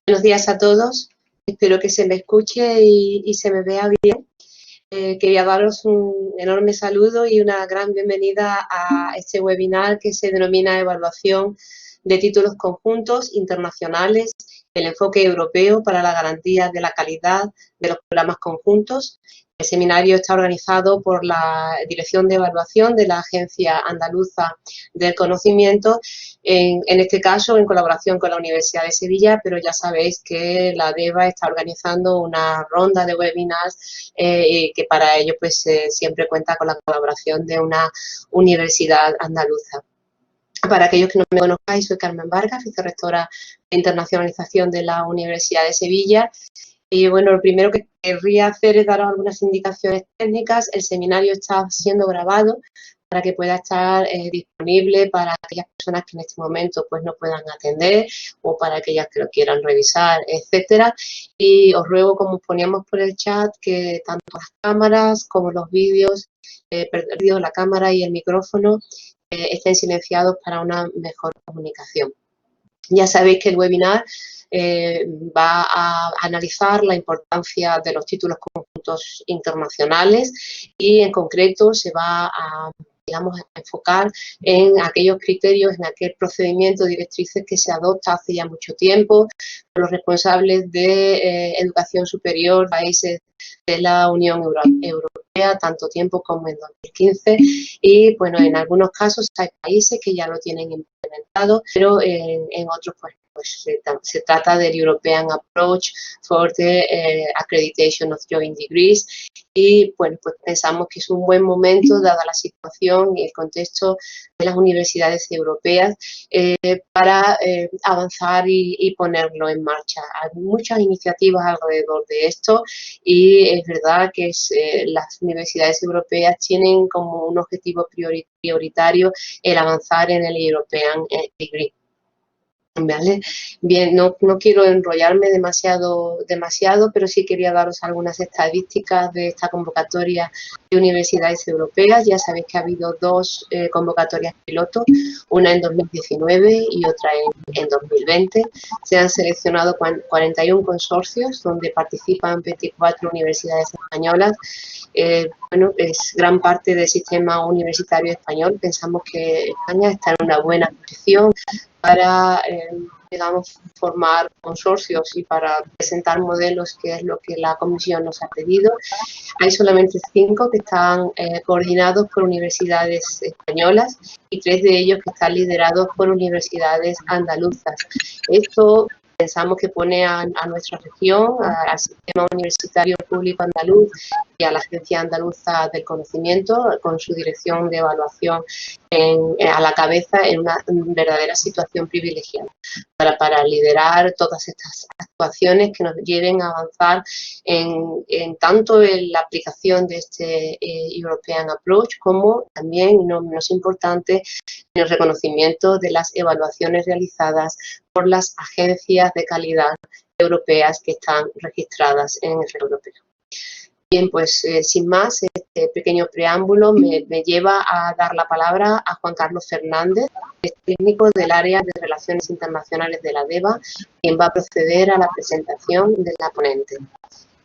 Buenos días a todos. Espero que se me escuche y se me vea bien. Quería daros un enorme saludo y una gran bienvenida a este webinar que se denomina Evaluación de títulos conjuntos internacionales, el enfoque europeo para la garantía de la calidad de los programas conjuntos. El seminario está organizado por la Dirección de Evaluación de la Agencia Andaluza del Conocimiento, en este caso en colaboración con la Universidad de Sevilla, pero ya sabéis que la DEVA está organizando una ronda de webinars que para ello pues siempre cuenta con la colaboración de una universidad andaluza. Para aquellos que no me conozcáis, soy Carmen Vargas, vicerrectora de internacionalización de la Universidad de Sevilla. Y bueno, lo primero que querría hacer es daros algunas indicaciones técnicas. El seminario está siendo grabado para que pueda estar disponible para aquellas personas que en este momento pues no puedan atender o para aquellas que lo quieran revisar, etcétera. Y os ruego, como poníamos por el chat, que tanto las cámaras como los vídeos, perdido la cámara y el micrófono, estén silenciados para una mejor comunicación. Ya sabéis que el webinar va a analizar la importancia de los títulos conjuntos internacionales y en concreto se va a, digamos, a enfocar en aquellos criterios, en aquel procedimiento, directrices que se adopta hace ya mucho tiempo por los responsables de educación superior, países de la Unión Europea, tanto tiempo como en 2015, y bueno, en algunos casos hay países que ya lo tienen implementado, pero en otros pues se trata del European Approach for the Accreditation of Joint Degrees y bueno, pues pensamos que es un buen momento, dada la situación y el contexto de las universidades europeas, para avanzar y ponerlo en marcha. Hay muchas iniciativas alrededor de esto y es verdad que las universidades europeas tienen como un objetivo prioritario el avanzar en el European Degree. ¿Vale? Bien, no quiero enrollarme demasiado, pero sí quería daros algunas estadísticas de esta convocatoria de universidades europeas. Ya sabéis que ha habido dos convocatorias piloto, una en 2019 y otra en 2020. Se han seleccionado 41 consorcios donde participan 24 universidades españolas. Bueno, es gran parte del sistema universitario español. Pensamos que España está en una buena posición para, digamos, formar consorcios y para presentar modelos, que es lo que la Comisión nos ha pedido. Hay solamente 5 que están coordinados por universidades españolas y 3 de ellos que están liderados por universidades andaluzas. Esto pensamos que pone a nuestra región, al sistema universitario público andaluz y a la Agencia Andaluza del Conocimiento, con su dirección de evaluación a la cabeza, en una verdadera situación privilegiada para liderar todas estas actuaciones que nos lleven a avanzar en tanto en la aplicación de este European Approach como también, y no menos importante, en el reconocimiento de las evaluaciones realizadas por las agencias de calidad europeas que están registradas en el europeo. Bien, pues sin más, este pequeño preámbulo me lleva a dar la palabra a Juan Carlos Fernández, técnico del área de Relaciones Internacionales de la DEVA, quien va a proceder a la presentación de la ponente.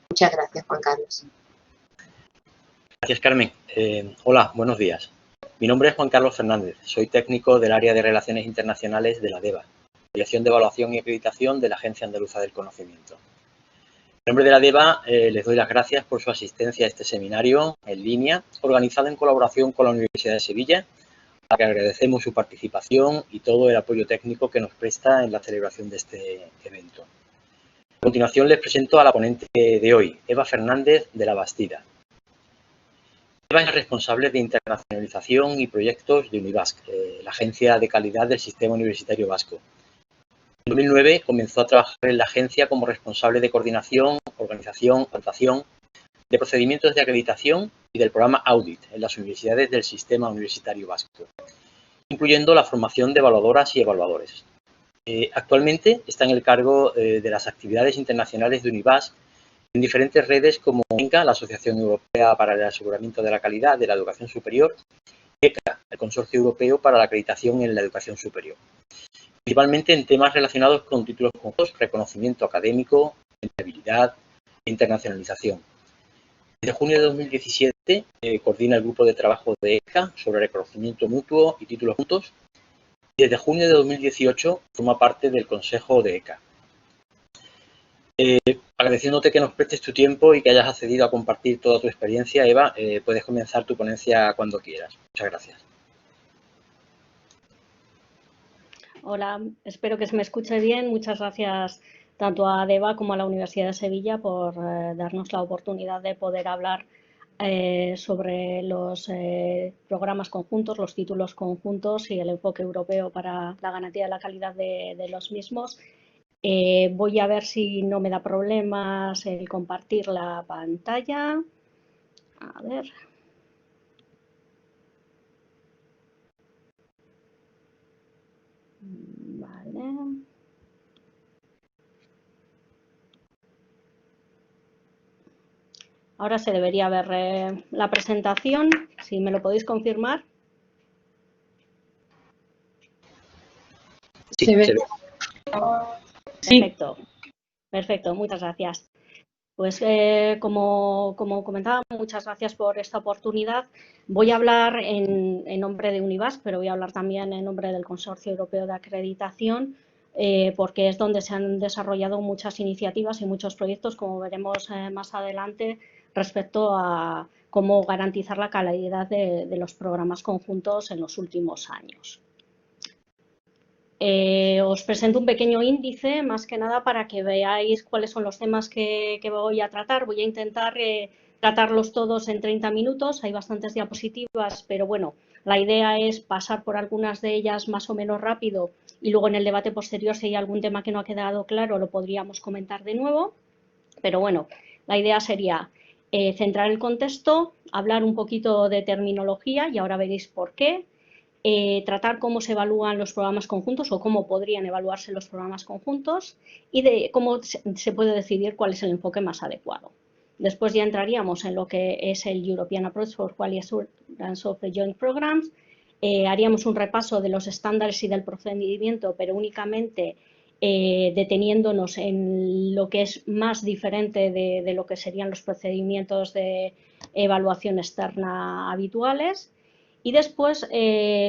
Muchas gracias, Juan Carlos. Gracias, Carmen. Hola, buenos días. Mi nombre es Juan Carlos Fernández, soy técnico del área de Relaciones Internacionales de la DEVA, Dirección de Evaluación y Acreditación de la Agencia Andaluza del Conocimiento. En nombre de la DEVA, les doy las gracias por su asistencia a este seminario en línea, organizado en colaboración con la Universidad de Sevilla, a la que agradecemos su participación y todo el apoyo técnico que nos presta en la celebración de este evento. A continuación les presento a la ponente de hoy, Eva Fernández de la Bastida. Eva es responsable de internacionalización y proyectos de Unibasc, la agencia de calidad del sistema universitario vasco. En 2009 comenzó a trabajar en la agencia como responsable de coordinación, organización, adaptación de procedimientos de acreditación y del programa Audit en las universidades del sistema universitario vasco, incluyendo la formación de evaluadoras y evaluadores. Actualmente está en el cargo de las actividades internacionales de Unibasc en diferentes redes como ENCA, la Asociación Europea para el Aseguramiento de la Calidad de la Educación Superior, y ECA, el Consorcio Europeo para la Acreditación en la Educación Superior. principalmente en temas relacionados con títulos conjuntos, reconocimiento académico, empleabilidad e internacionalización. Desde junio de 2017 coordina el grupo de trabajo de ECA sobre reconocimiento mutuo y títulos juntos. Desde junio de 2018 forma parte del Consejo de ECA. Agradeciéndote que nos prestes tu tiempo y que hayas accedido a compartir toda tu experiencia, Eva, puedes comenzar tu ponencia cuando quieras. Muchas gracias. Hola, espero que se me escuche bien. Muchas gracias tanto a DEVA como a la Universidad de Sevilla por darnos la oportunidad de poder hablar sobre los programas conjuntos, los títulos conjuntos y el enfoque europeo para la garantía de la calidad de los mismos. Voy a ver si no me da problemas el compartir la pantalla. A ver. Vale. Ahora se debería ver la presentación, si me lo podéis confirmar. Sí, se ve. Perfecto, perfecto, muchas gracias. Pues como comentaba, muchas gracias por esta oportunidad. Voy a hablar en nombre de Unibasq, pero voy a hablar también en nombre del Consorcio Europeo de Acreditación, porque es donde se han desarrollado muchas iniciativas y muchos proyectos, como veremos más adelante, respecto a cómo garantizar la calidad de los programas conjuntos en los últimos años. Os presento un pequeño índice, más que nada para que veáis cuáles son los temas que voy a tratar. Voy a intentar tratarlos todos en 30 minutos. Hay bastantes diapositivas, pero bueno, la idea es pasar por algunas de ellas más o menos rápido y luego en el debate posterior, si hay algún tema que no ha quedado claro, lo podríamos comentar de nuevo. Pero bueno, la idea sería centrar el contexto, hablar un poquito de terminología y ahora veréis por qué. Tratar cómo se evalúan los programas conjuntos o cómo podrían evaluarse los programas conjuntos y de cómo se puede decidir cuál es el enfoque más adecuado. Después ya entraríamos en lo que es el European Approach for Quality Assurance of the Joint Programs. Haríamos un repaso de los estándares y del procedimiento, pero únicamente deteniéndonos en lo que es más diferente de lo que serían los procedimientos de evaluación externa habituales. Y después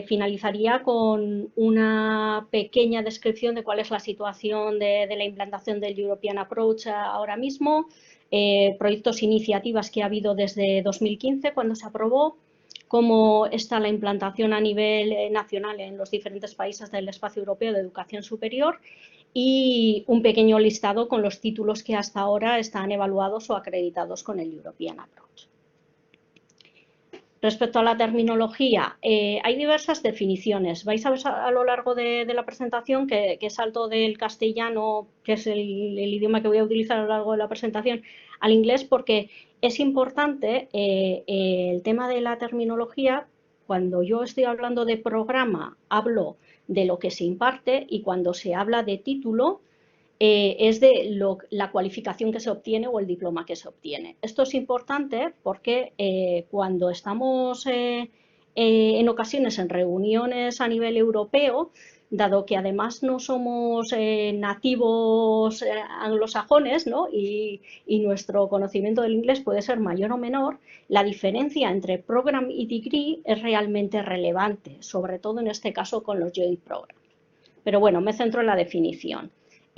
finalizaría con una pequeña descripción de cuál es la situación de la implantación del European Approach ahora mismo, proyectos e iniciativas que ha habido desde 2015 cuando se aprobó, cómo está la implantación a nivel nacional en los diferentes países del espacio europeo de educación superior y un pequeño listado con los títulos que hasta ahora están evaluados o acreditados con el European Approach. Respecto a la terminología, hay diversas definiciones. Vais a ver a lo largo de la presentación que salto del castellano, que es el idioma que voy a utilizar a lo largo de la presentación, al inglés, porque es importante el tema de la terminología. Cuando yo estoy hablando de programa, hablo de lo que se imparte y cuando se habla de título, es de la cualificación que se obtiene o el diploma que se obtiene. Esto es importante porque cuando estamos en ocasiones en reuniones a nivel europeo, dado que además no somos nativos anglosajones, ¿no? y nuestro conocimiento del inglés puede ser mayor o menor, la diferencia entre program y degree es realmente relevante, sobre todo en este caso con los joint programs. Pero bueno, me centro en la definición.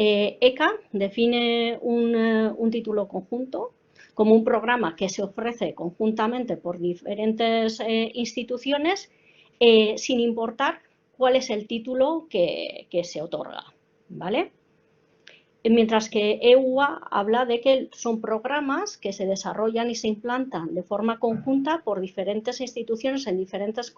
ECA define un título conjunto como un programa que se ofrece conjuntamente por diferentes instituciones sin importar cuál es el título que se otorga, ¿vale? Mientras que EUA habla de que son programas que se desarrollan y se implantan de forma conjunta por diferentes instituciones en diferentes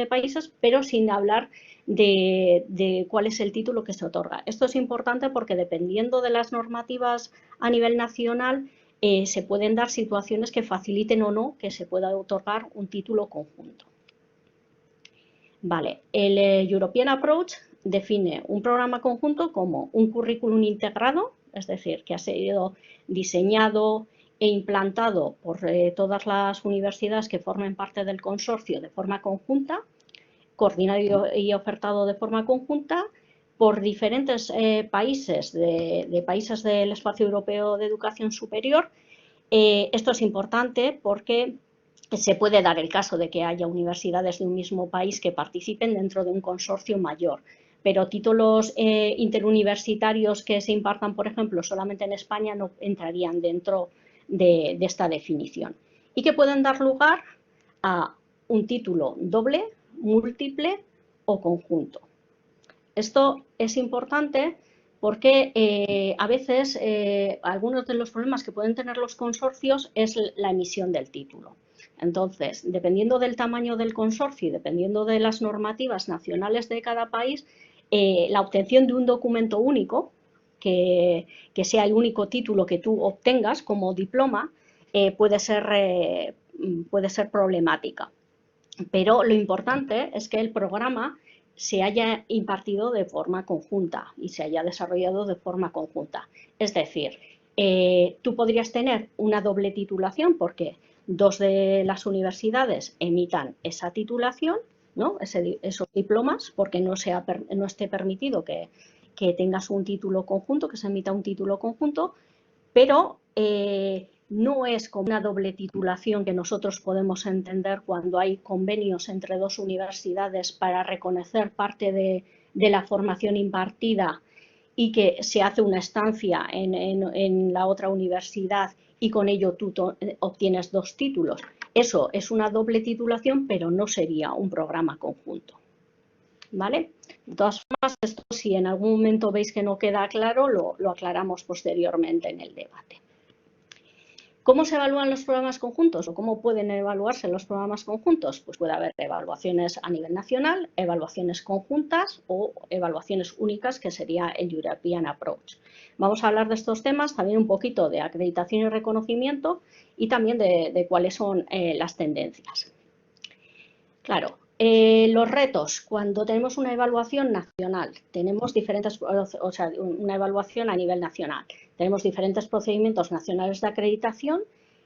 países, pero sin hablar de cuál es el título que se otorga. Esto es importante porque dependiendo de las normativas a nivel nacional, se pueden dar situaciones que faciliten o no que se pueda otorgar un título conjunto. Vale, el European Approach define un programa conjunto como un currículum integrado, es decir, que ha sido diseñado e implantado por todas las universidades que formen parte del consorcio de forma conjunta, coordinado y ofertado de forma conjunta, por diferentes países, de países del espacio europeo de educación superior. Esto es importante porque se puede dar el caso de que haya universidades de un mismo país que participen dentro de un consorcio mayor, pero títulos interuniversitarios que se impartan, por ejemplo, solamente en España no entrarían dentro de esta definición y que pueden dar lugar a un título doble, múltiple o conjunto. Esto es importante porque a veces algunos de los problemas que pueden tener los consorcios es la emisión del título. Entonces, dependiendo del tamaño del consorcio y dependiendo de las normativas nacionales de cada país, la obtención de un documento único, que sea el único título que tú obtengas como diploma, puede ser problemática. Pero lo importante es que el programa se haya impartido de forma conjunta y se haya desarrollado de forma conjunta. Es decir, tú podrías tener una doble titulación porque dos de las universidades emitan esa titulación, ¿no? Esos diplomas, porque no esté permitido que tengas un título conjunto, que se emita un título conjunto, pero no es como una doble titulación que nosotros podemos entender cuando hay convenios entre dos universidades para reconocer parte de la formación impartida y que se hace una estancia en la otra universidad y con ello tú obtienes dos títulos. Eso es una doble titulación, pero no sería un programa conjunto. ¿Vale? De todas formas, esto si en algún momento veis que no queda claro, lo aclaramos posteriormente en el debate. ¿Cómo se evalúan los programas conjuntos o cómo pueden evaluarse los programas conjuntos? Pues puede haber evaluaciones a nivel nacional, evaluaciones conjuntas o evaluaciones únicas, que sería el European Approach. Vamos a hablar de estos temas, también un poquito de acreditación y reconocimiento y también de cuáles son las tendencias. Claro. Los retos, cuando tenemos una evaluación nacional, tenemos diferentes, o sea, una evaluación a nivel nacional, tenemos diferentes procedimientos nacionales de acreditación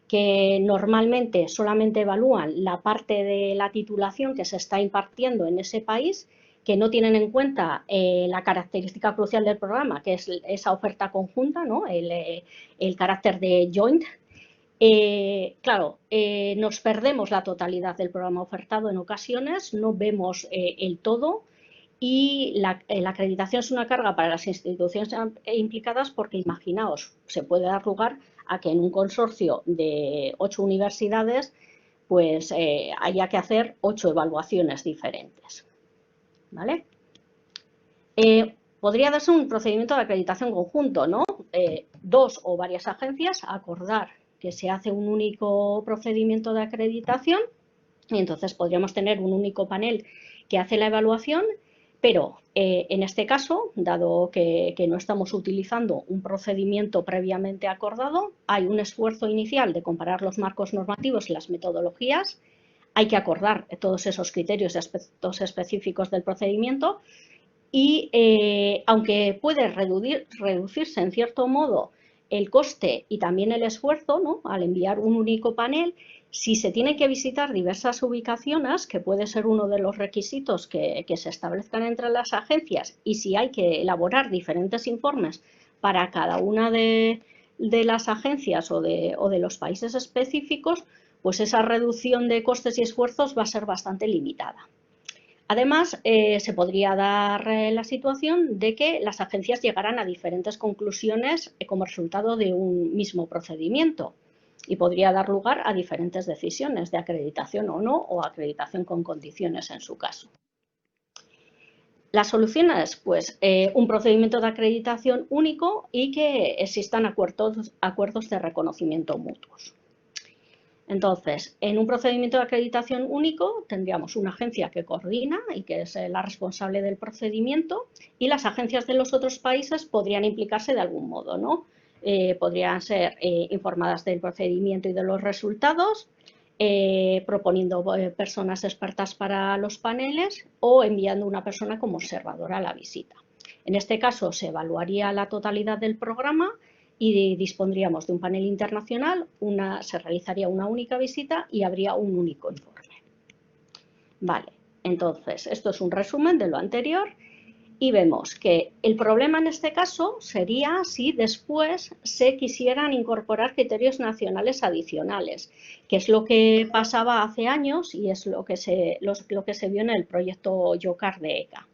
que normalmente solamente evalúan la parte de la titulación que se está impartiendo en ese país, que no tienen en cuenta la característica crucial del programa, que es esa oferta conjunta, ¿no? el carácter de joint. Claro, nos perdemos la totalidad del programa ofertado en ocasiones, no vemos el todo y la acreditación es una carga para las instituciones implicadas porque, imaginaos, se puede dar lugar a que en un consorcio de 8 universidades pues haya que hacer 8 evaluaciones diferentes. ¿Vale? Podría darse un procedimiento de acreditación conjunto, ¿no? Dos o varias agencias acordar que se hace un único procedimiento de acreditación y entonces podríamos tener un único panel que hace la evaluación, pero en este caso, dado que no estamos utilizando un procedimiento previamente acordado, hay un esfuerzo inicial de comparar los marcos normativos y las metodologías, hay que acordar todos esos criterios y aspectos específicos del procedimiento y aunque puede reducirse en cierto modo el coste y también el esfuerzo, ¿no? Al enviar un único panel, si se tiene que visitar diversas ubicaciones, que puede ser uno de los requisitos que se establezcan entre las agencias, y si hay que elaborar diferentes informes para cada una de las agencias o de los países específicos, pues esa reducción de costes y esfuerzos va a ser bastante limitada. Además, se podría dar la situación de que las agencias llegaran a diferentes conclusiones como resultado de un mismo procedimiento y podría dar lugar a diferentes decisiones de acreditación o no, o acreditación con condiciones en su caso. Las soluciones, pues un procedimiento de acreditación único y que existan acuerdos de reconocimiento mutuos. Entonces, en un procedimiento de acreditación único tendríamos una agencia que coordina y que es la responsable del procedimiento y las agencias de los otros países podrían implicarse de algún modo, ¿no? Podrían ser informadas del procedimiento y de los resultados, proponiendo personas expertas para los paneles o enviando una persona como observadora a la visita. En este caso se evaluaría la totalidad del programa y dispondríamos de un panel internacional, se realizaría una única visita y habría un único informe. Vale, entonces, esto es un resumen de lo anterior Y vemos que el problema en este caso sería si después se quisieran incorporar criterios nacionales adicionales, que es lo que pasaba hace años y es lo que se vio en el proyecto YOCAR de ECA.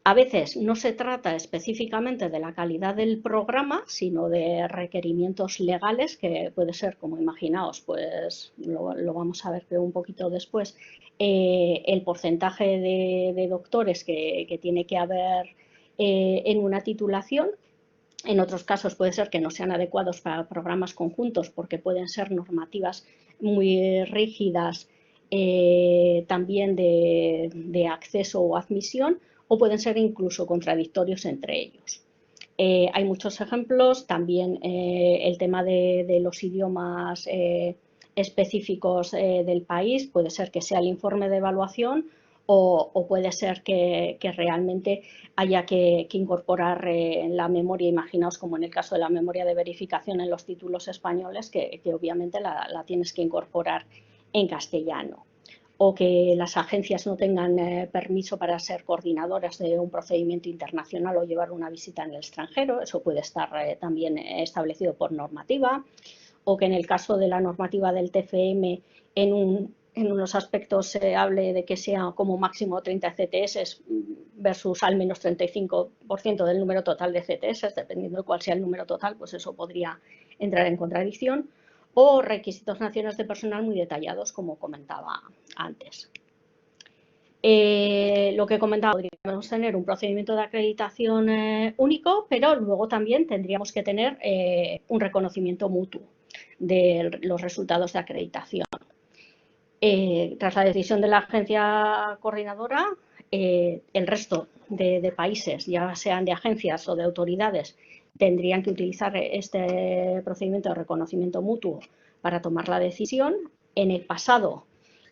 A veces no se trata específicamente de la calidad del programa, sino de requerimientos legales, que puede ser, como imaginaos, pues lo vamos a ver creo un poquito después, el porcentaje de doctores que tiene que haber en una titulación. En otros casos puede ser que no sean adecuados para programas conjuntos porque pueden ser normativas muy rígidas también de acceso o admisión, o pueden ser incluso contradictorios entre ellos. Hay muchos ejemplos, también el tema de los idiomas específicos del país, puede ser que sea el informe de evaluación o puede ser que realmente haya que incorporar la memoria, imaginaos como en el caso de la memoria de verificación en los títulos españoles, que obviamente la tienes que incorporar en castellano, o que las agencias no tengan permiso para ser coordinadoras de un procedimiento internacional o llevar una visita en el extranjero, eso puede estar también establecido por normativa, o que en el caso de la normativa del TFM en unos aspectos se hable de que sea como máximo 30 CTS versus al menos 35% del número total de CTS, dependiendo de cuál sea el número total, pues eso podría entrar en contradicción, o requisitos nacionales de personal muy detallados, como comentaba antes. Lo que comentaba, podríamos tener un procedimiento de acreditación único, pero luego también tendríamos que tener un reconocimiento mutuo de los resultados de acreditación. Tras la decisión de la agencia coordinadora, el resto de países, ya sean de agencias o de autoridades, tendrían que utilizar este procedimiento de reconocimiento mutuo para tomar la decisión. En el pasado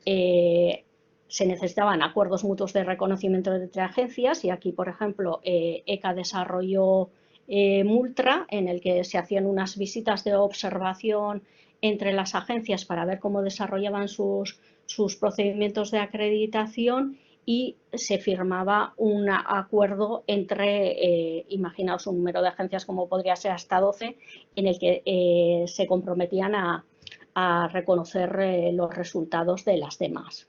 se necesitaban acuerdos mutuos de reconocimiento entre agencias y aquí, por ejemplo, ECA desarrolló Multra, en el que se hacían unas visitas de observación entre las agencias para ver cómo desarrollaban sus procedimientos de acreditación y se firmaba un acuerdo entre, imaginaos un número de agencias como podría ser hasta 12, en el que se comprometían a reconocer los resultados de las demás.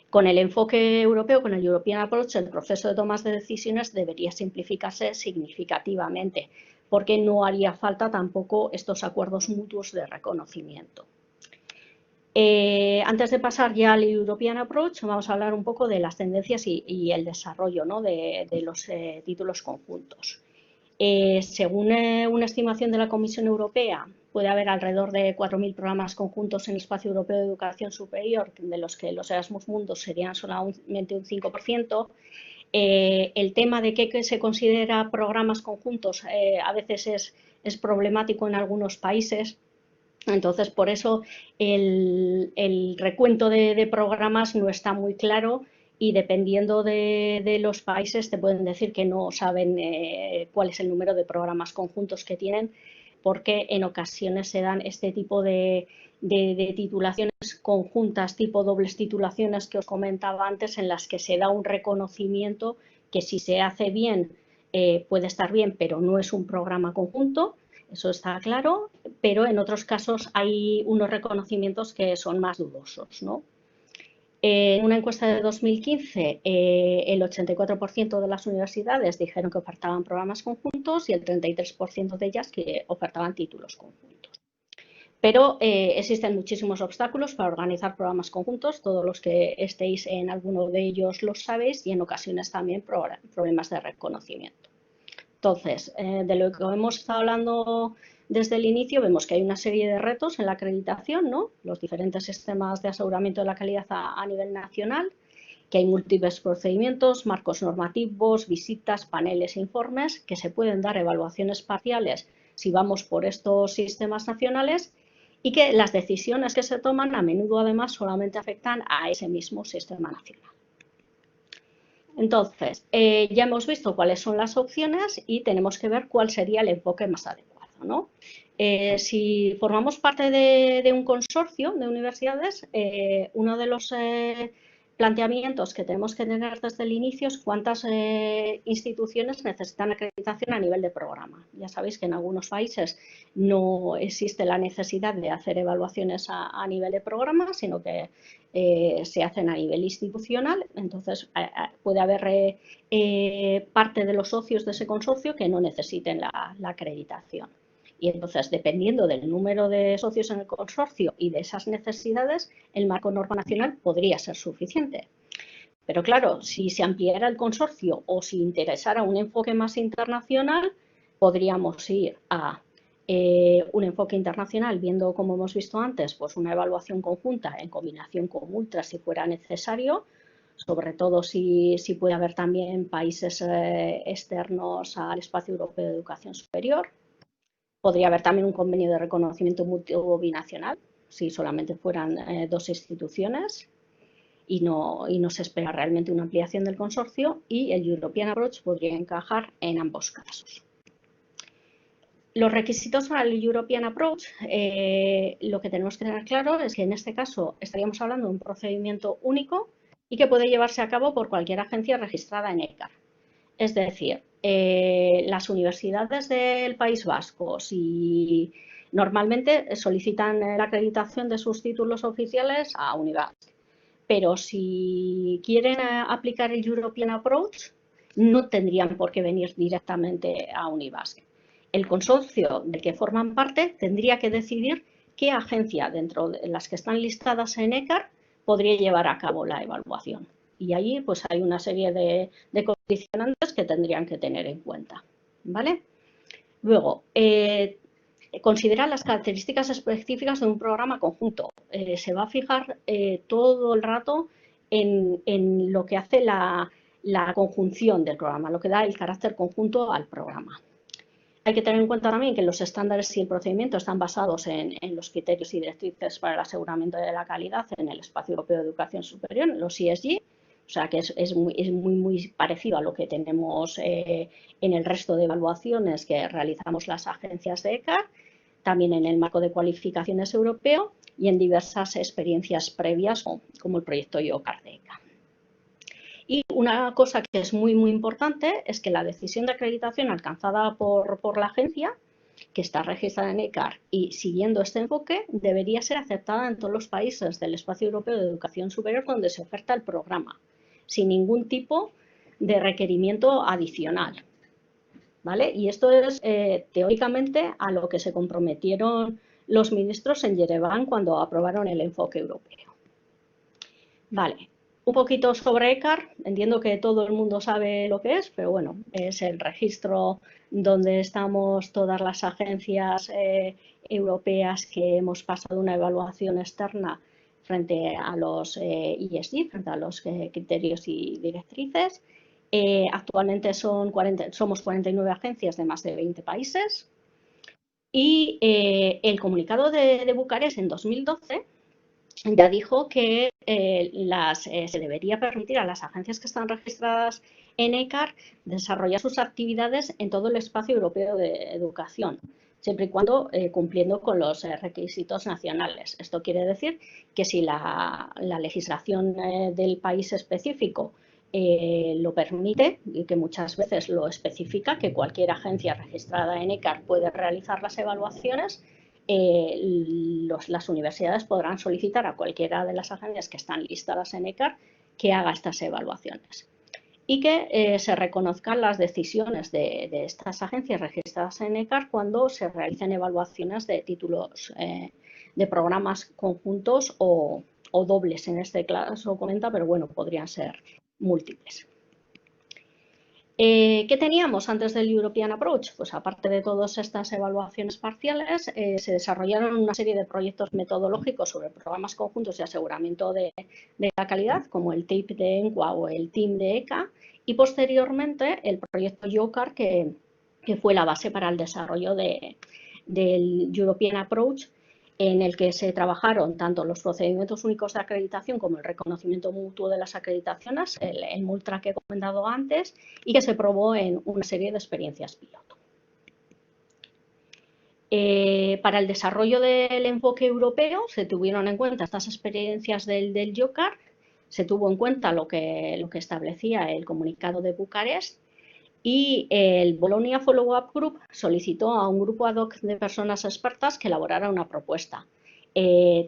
Con el enfoque europeo, con el European Approach, el proceso de tomas de decisiones debería simplificarse significativamente, porque no haría falta tampoco estos acuerdos mutuos de reconocimiento. Antes de pasar ya al European Approach, vamos a hablar un poco de las tendencias y el desarrollo, ¿no?, de los títulos conjuntos. Según una estimación de la Comisión Europea, puede haber alrededor de 4.000 programas conjuntos en el espacio europeo de educación superior, de los que los Erasmus Mundus serían solamente un 5%. El tema de qué se considera programas conjuntos a veces es problemático en algunos países. Entonces, por eso el recuento de programas no está muy claro y dependiendo de los países te pueden decir que no saben cuál es el número de programas conjuntos que tienen, porque en ocasiones se dan este tipo de titulaciones conjuntas, tipo dobles titulaciones que os comentaba antes, en las que se da un reconocimiento que si se hace bien puede estar bien, pero no es un programa conjunto. Eso está claro, pero en otros casos hay unos reconocimientos que son más dudosos, ¿no? En una encuesta de 2015, el 84% de las universidades dijeron que ofertaban programas conjuntos y el 33% de ellas que ofertaban títulos conjuntos. Pero existen muchísimos obstáculos para organizar programas conjuntos, todos los que estéis en alguno de ellos lo sabéis, y en ocasiones también problemas de reconocimiento. Entonces, de lo que hemos estado hablando desde el inicio, vemos que hay una serie de retos en la acreditación, ¿no?, los diferentes sistemas de aseguramiento de la calidad a nivel nacional, que hay múltiples procedimientos, marcos normativos, visitas, paneles e informes, que se pueden dar evaluaciones parciales si vamos por estos sistemas nacionales y que las decisiones que se toman a menudo además solamente afectan a ese mismo sistema nacional. Entonces, ya hemos visto cuáles son las opciones y tenemos que ver cuál sería el enfoque más adecuado, ¿no? Si formamos parte de un consorcio de universidades, uno de los planteamientos que tenemos que tener desde el inicio es cuántas instituciones necesitan acreditación a nivel de programa. Ya sabéis que en algunos países no existe la necesidad de hacer evaluaciones a nivel de programa, sino que se hacen a nivel institucional. Entonces, puede haber parte de los socios de ese consorcio que no necesiten la acreditación. Y entonces, dependiendo del número de socios en el consorcio y de esas necesidades, el marco norma nacional podría ser suficiente. Pero claro, si se ampliara el consorcio o si interesara un enfoque más internacional, podríamos ir a un enfoque internacional, viendo, como hemos visto antes, pues una evaluación conjunta en combinación con ultras si fuera necesario, sobre todo si puede haber también países externos al espacio europeo de educación superior. Podría haber también un convenio de reconocimiento mutuo binacional, si solamente fueran dos instituciones y no se espera realmente una ampliación del consorcio, y el European Approach podría encajar en ambos casos. Los requisitos para el European Approach, lo que tenemos que tener claro es que en este caso estaríamos hablando de un procedimiento único y que puede llevarse a cabo por cualquier agencia registrada en ECAR. Es decir, las universidades del País Vasco, si normalmente solicitan la acreditación de sus títulos oficiales a Unibasq, pero si quieren aplicar el European Approach, no tendrían por qué venir directamente a Unibasq. El consorcio del que forman parte tendría que decidir qué agencia dentro de las que están listadas en ECAR podría llevar a cabo la evaluación. Y ahí pues hay una serie de condicionantes que tendrían que tener en cuenta, ¿vale? Luego, considerar las características específicas de un programa conjunto. Se va a fijar todo el rato en lo que hace la conjunción del programa, lo que da el carácter conjunto al programa. Hay que tener en cuenta también que los estándares y el procedimiento están basados en los criterios y directrices para el aseguramiento de la calidad en el espacio europeo de educación superior, los ESG. O sea que es muy parecido a lo que tenemos en el resto de evaluaciones que realizamos las agencias de ECAR, también en el marco de cualificaciones europeo y en diversas experiencias previas como el proyecto IOCAR de ECAR. Y una cosa que es muy importante es que la decisión de acreditación alcanzada por la agencia, que está registrada en ECAR y siguiendo este enfoque, debería ser aceptada en todos los países del espacio europeo de educación superior donde se oferta el programa, sin ningún tipo de requerimiento adicional, ¿vale? Y esto es teóricamente a lo que se comprometieron los ministros en Yerevan cuando aprobaron el enfoque europeo. Vale, un poquito sobre ECAR. Entiendo que todo el mundo sabe lo que es, pero bueno, es el registro donde estamos todas las agencias europeas que hemos pasado una evaluación externa frente a los ESG, frente a los criterios y directrices. Actualmente somos 49 agencias de más de 20 países y el comunicado de Bucarest en 2012 ya dijo que se debería permitir a las agencias que están registradas en ECAR desarrollar sus actividades en todo el espacio europeo de educación, siempre y cuando cumpliendo con los requisitos nacionales. Esto quiere decir que si la legislación del país específico lo permite, y que muchas veces lo especifica, que cualquier agencia registrada en ECAR puede realizar las evaluaciones, las universidades podrán solicitar a cualquiera de las agencias que están listadas en ECAR que haga estas evaluaciones y que se reconozcan las decisiones de estas agencias registradas en ECAR cuando se realicen evaluaciones de títulos de programas conjuntos o dobles, en este caso comenta, pero bueno, podrían ser múltiples. ¿Qué teníamos antes del European Approach? Pues aparte de todas estas evaluaciones parciales, se desarrollaron una serie de proyectos metodológicos sobre programas conjuntos de aseguramiento de la calidad, como el TIP de ENQA o el TIM de ECA, y posteriormente el proyecto IOCAR, que fue la base para el desarrollo del European Approach, en el que se trabajaron tanto los procedimientos únicos de acreditación como el reconocimiento mutuo de las acreditaciones, el MULTRA que he comentado antes, y que se probó en una serie de experiencias piloto. Para el desarrollo del enfoque europeo se tuvieron en cuenta estas experiencias del IOCAR, se tuvo en cuenta lo que establecía el comunicado de Bucarest y el Bologna Follow-up Group solicitó a un grupo ad hoc de personas expertas que elaborara una propuesta.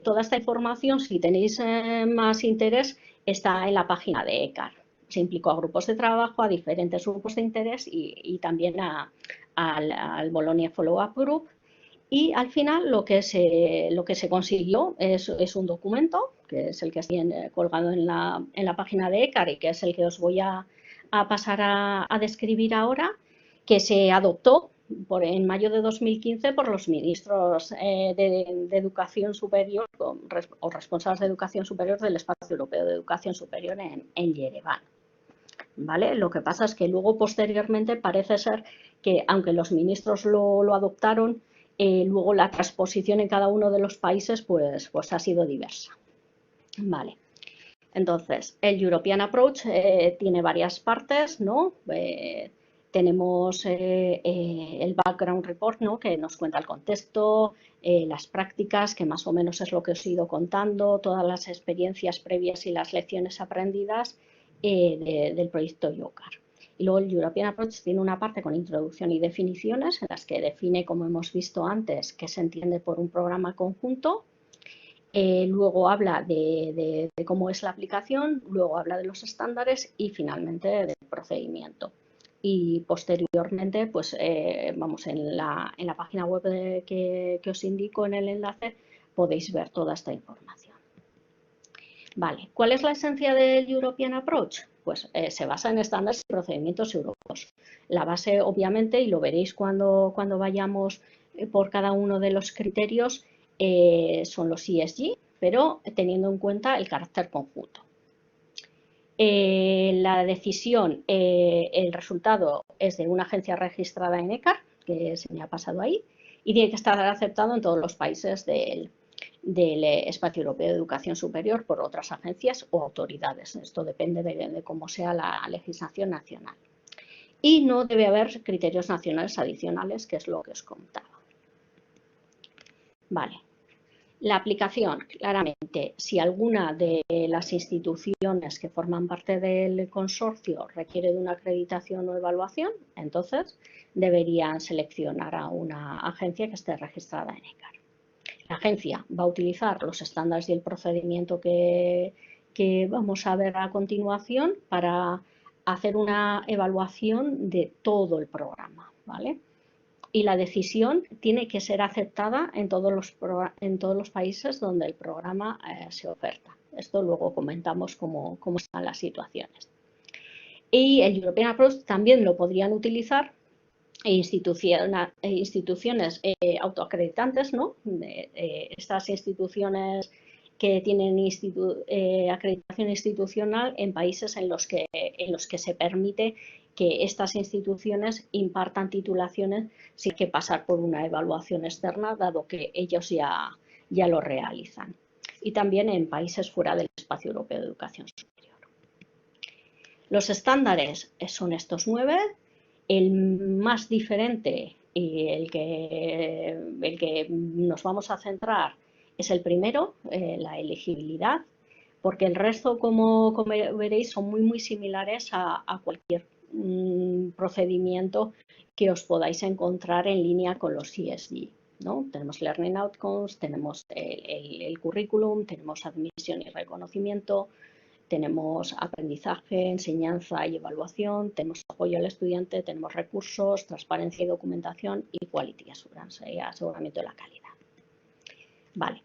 Toda esta información, si tenéis más interés, está en la página de ECAR. Se implicó a grupos de trabajo, a diferentes grupos de interés y también al Bologna Follow-up Group. Y al final lo que se consiguió es un documento, que es el que está colgado en la página de ECAR y que es el que os voy a pasar a describir ahora, que se adoptó en mayo de 2015 por los ministros de Educación Superior o responsables de Educación Superior del Espacio Europeo de Educación Superior en Yerevan. ¿Vale? Lo que pasa es que luego posteriormente parece ser que aunque los ministros lo adoptaron, luego la transposición en cada uno de los países pues ha sido diversa. Vale. Entonces, el European Approach tiene varias partes, ¿no? Tenemos el background report, ¿no? Que nos cuenta el contexto, las prácticas, que más o menos es lo que os he ido contando, todas las experiencias previas y las lecciones aprendidas del proyecto YOCAR. Y luego el European Approach tiene una parte con introducción y definiciones, en las que define, como hemos visto antes, qué se entiende por un programa conjunto. Luego habla de cómo es la aplicación, luego habla de los estándares y finalmente del procedimiento. Y posteriormente, pues vamos, en la página web que os indico en el enlace podéis ver toda esta información. Vale, ¿cuál es la esencia del European Approach? Pues se basa en estándares y procedimientos europeos. La base, obviamente, y lo veréis cuando vayamos por cada uno de los criterios, son los ESG, pero teniendo en cuenta el carácter conjunto. La decisión, el resultado es de una agencia registrada en ECAR, que se me ha pasado ahí, y tiene que estar aceptado en todos los países del Espacio Europeo de Educación Superior por otras agencias o autoridades. Esto depende de cómo sea la legislación nacional. Y no debe haber criterios nacionales adicionales, que es lo que os contaba. Vale. La aplicación, claramente, si alguna de las instituciones que forman parte del consorcio requiere de una acreditación o evaluación, entonces deberían seleccionar a una agencia que esté registrada en ECAR. La agencia va a utilizar los estándares y el procedimiento que vamos a ver a continuación para hacer una evaluación de todo el programa, ¿vale? Y la decisión tiene que ser aceptada en todos los países donde el programa se oferta. Esto luego comentamos cómo están las situaciones. Y el European Approach también lo podrían utilizar instituciones autoacreditantes, ¿no? Estas instituciones que tienen acreditación institucional en países en los que se permite que estas instituciones impartan titulaciones sin que pasar por una evaluación externa, dado que ellos ya lo realizan. Y también en países fuera del Espacio Europeo de Educación Superior. Los estándares son estos 9. El más diferente y el que nos vamos a centrar es el primero, la elegibilidad, porque el resto, como veréis, son muy similares a cualquier procedimiento que os podáis encontrar en línea con los ESG, ¿no? Tenemos Learning Outcomes, tenemos el currículum, tenemos admisión y reconocimiento, tenemos aprendizaje, enseñanza y evaluación, tenemos apoyo al estudiante, tenemos recursos, transparencia y documentación y quality assurance, aseguramiento de la calidad. Vale.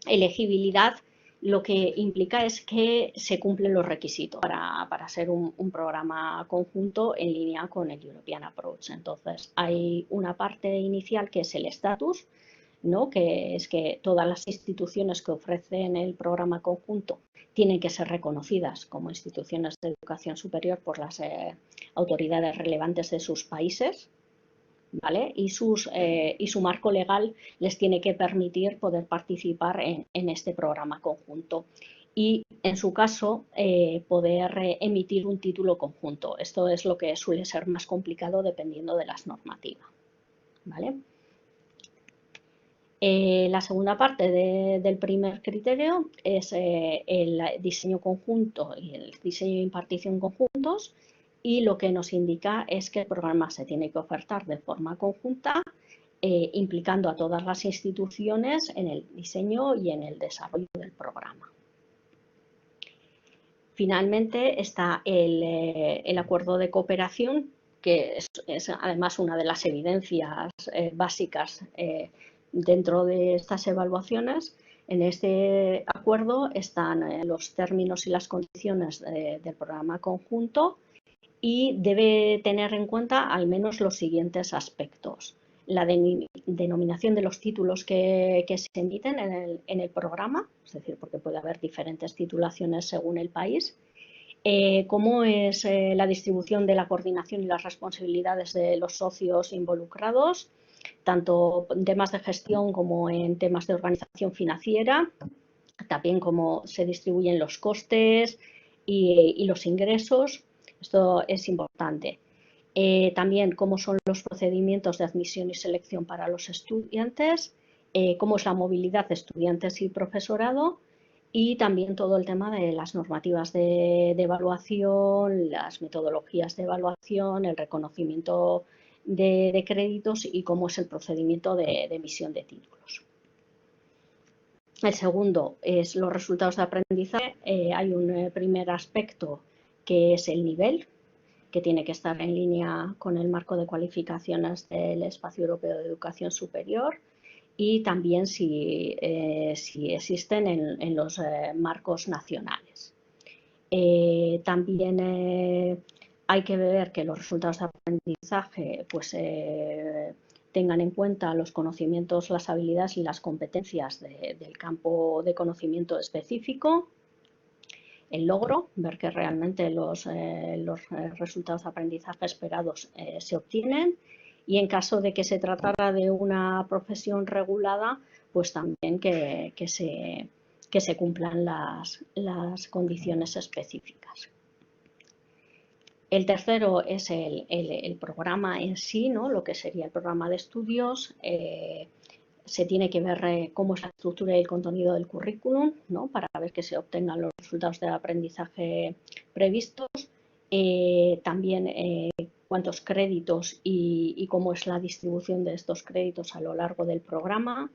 Elegibilidad lo que implica es que se cumplen los requisitos para ser un programa conjunto en línea con el European Approach. Entonces, hay una parte inicial que es el estatus, ¿no? Que es que todas las instituciones que ofrecen el programa conjunto tienen que ser reconocidas como instituciones de educación superior por las autoridades relevantes de sus países, ¿vale? Y su marco legal les tiene que permitir poder participar en este programa conjunto y, en su caso, poder emitir un título conjunto. Esto es lo que suele ser más complicado dependiendo de las normativas, ¿vale? La segunda parte del primer criterio es el diseño conjunto y el diseño de impartición conjuntos, y lo que nos indica es que el programa se tiene que ofertar de forma conjunta, implicando a todas las instituciones en el diseño y en el desarrollo del programa. Finalmente está el acuerdo de cooperación, que es además una de las evidencias básicas dentro de estas evaluaciones. En este acuerdo están los términos y las condiciones del programa conjunto, y debe tener en cuenta al menos los siguientes aspectos: la denominación de los títulos que se emiten en el programa, es decir, porque puede haber diferentes titulaciones según el país; cómo es la distribución de la coordinación y las responsabilidades de los socios involucrados, tanto en temas de gestión como en temas de organización financiera; también cómo se distribuyen los costes y los ingresos. Esto es importante. También cómo son los procedimientos de admisión y selección para los estudiantes, cómo es la movilidad de estudiantes y profesorado, y también todo el tema de las normativas de evaluación, las metodologías de evaluación, el reconocimiento de créditos y cómo es el procedimiento de emisión de títulos. El segundo es los resultados de aprendizaje. Hay un primer aspecto que es el nivel, que tiene que estar en línea con el marco de cualificaciones del Espacio Europeo de Educación Superior, y también si existen en los marcos nacionales. También hay que ver que los resultados de aprendizaje pues, tengan en cuenta los conocimientos, las habilidades y las competencias del campo de conocimiento específico. El logro, ver que realmente los resultados de aprendizaje esperados se obtienen, y en caso de que se tratara de una profesión regulada, pues también que se cumplan las condiciones específicas. El tercero es el programa en sí, ¿no? Lo que sería el programa de estudios. Se tiene que ver cómo es la estructura y el contenido del currículum, ¿no? Para ver que se obtengan los resultados de aprendizaje previstos. También cuántos créditos y cómo es la distribución de estos créditos a lo largo del programa.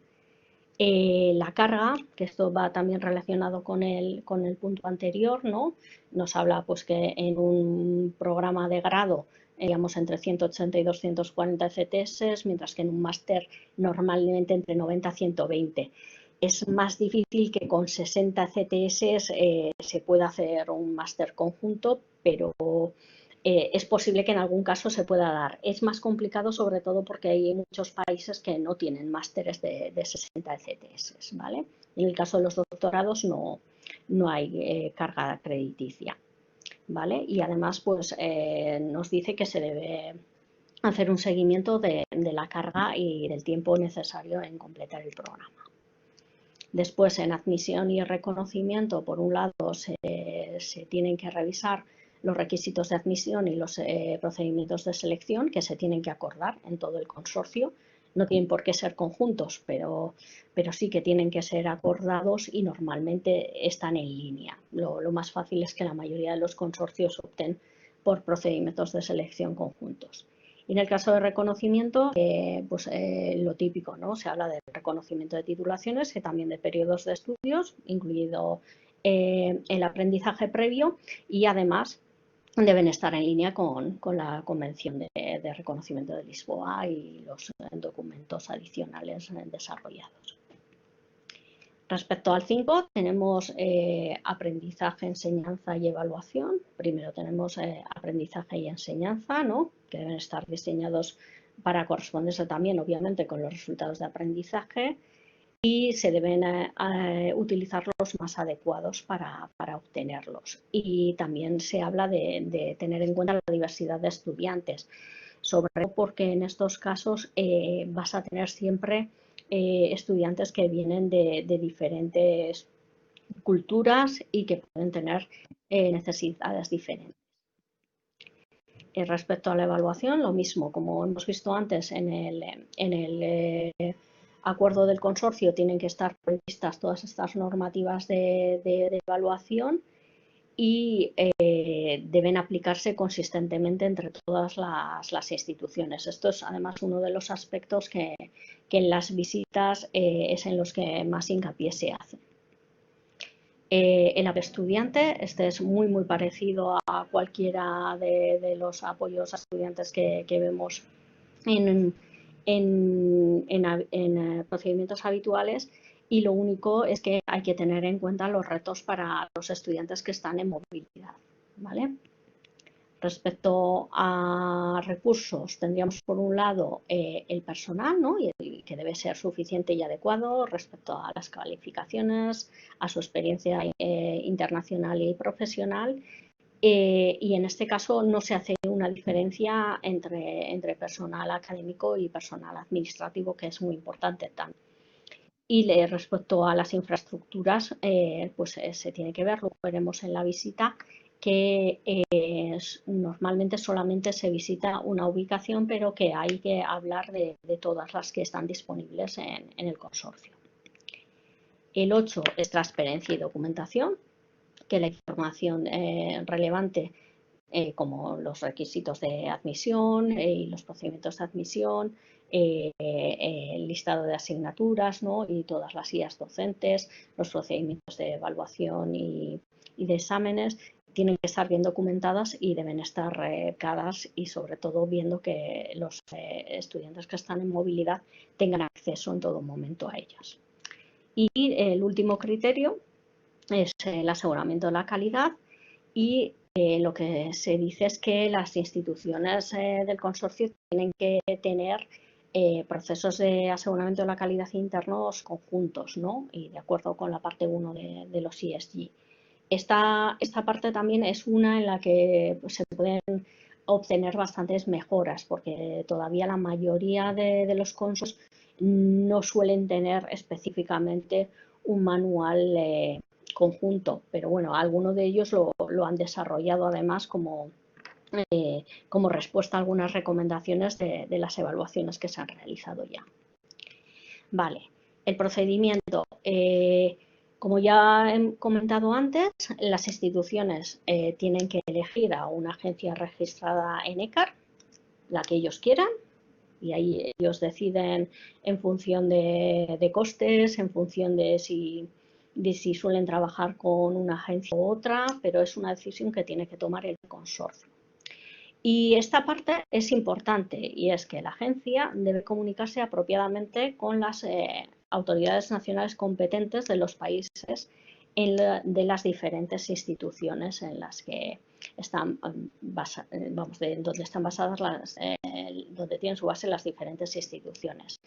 La carga, que esto va también relacionado con el punto anterior, ¿no? Nos habla pues que en un programa de grado digamos entre 180 y 240 CTS, mientras que en un máster normalmente entre 90 y 120. Es más difícil que con 60 CTS se pueda hacer un máster conjunto, pero es posible que en algún caso se pueda dar. Es más complicado, sobre todo porque hay muchos países que no tienen másteres de 60 CTS, ¿vale? En el caso de los doctorados no hay carga crediticia, ¿vale? Y además pues nos dice que se debe hacer un seguimiento de la carga y del tiempo necesario en completar el programa. Después, en admisión y reconocimiento, por un lado se tienen que revisar los requisitos de admisión y los procedimientos de selección que se tienen que acordar en todo el consorcio. No tienen por qué ser conjuntos, pero sí que tienen que ser acordados y normalmente están en línea. Lo más fácil es que la mayoría de los consorcios opten por procedimientos de selección conjuntos. Y en el caso de reconocimiento, pues lo típico, ¿no? Se habla de reconocimiento de titulaciones y también de periodos de estudios, incluido el aprendizaje previo, y además deben estar en línea con la Convención de Reconocimiento de Lisboa y los documentos adicionales desarrollados. Respecto al 5, tenemos aprendizaje, enseñanza y evaluación. Primero tenemos aprendizaje y enseñanza, ¿no? Que deben estar diseñados para corresponderse también, obviamente, con los resultados de aprendizaje, y se deben utilizar los más adecuados para obtenerlos. Y también se habla de tener en cuenta la diversidad de estudiantes, sobre todo porque en estos casos vas a tener siempre estudiantes que vienen de diferentes culturas y que pueden tener necesidades diferentes. Respecto a la evaluación, lo mismo, como hemos visto antes en el acuerdo del consorcio tienen que estar previstas todas estas normativas de evaluación y deben aplicarse consistentemente entre todas las instituciones. Esto es además uno de los aspectos que en las visitas es en los que más hincapié se hace. El apoyo estudiante, este es muy parecido a cualquiera de los apoyos a estudiantes que vemos en procedimientos habituales, y lo único es que hay que tener en cuenta los retos para los estudiantes que están en movilidad, ¿vale? Respecto a recursos, tendríamos por un lado el personal, ¿no? Y que debe ser suficiente y adecuado respecto a las calificaciones, a su experiencia internacional y profesional. Y en este caso no se hace una diferencia entre personal académico y personal administrativo, que es muy importante también. Y respecto a las infraestructuras, pues se tiene que ver, lo veremos en la visita, que normalmente solamente se visita una ubicación, pero que hay que hablar de todas las que están disponibles en el consorcio. El 8 es transparencia y documentación, que la información relevante, como los requisitos de admisión y los procedimientos de admisión, el listado de asignaturas, ¿no? Y todas las guías docentes, los procedimientos de evaluación y de exámenes, tienen que estar bien documentadas y deben estar recadas, y sobre todo viendo que los estudiantes que están en movilidad tengan acceso en todo momento a ellas. Y el último criterio es el aseguramiento de la calidad, y lo que se dice es que las instituciones del consorcio tienen que tener procesos de aseguramiento de la calidad internos conjuntos, ¿no? Y de acuerdo con la parte 1 de los ESG. Esta parte también es una en la que se pueden obtener bastantes mejoras, porque todavía la mayoría de los consorcios no suelen tener específicamente un manual conjunto, pero bueno, algunos de ellos lo han desarrollado además como respuesta a algunas recomendaciones de las evaluaciones que se han realizado ya. Vale, el procedimiento. Como ya he comentado antes, las instituciones tienen que elegir a una agencia registrada en ECAR, la que ellos quieran, y ahí ellos deciden en función de costes, en función de si suelen trabajar con una agencia u otra, pero es una decisión que tiene que tomar el consorcio. Y esta parte es importante, y es que la agencia debe comunicarse apropiadamente con las autoridades nacionales competentes de los países de las diferentes instituciones en las que están donde están basadas donde tienen su base las diferentes instituciones.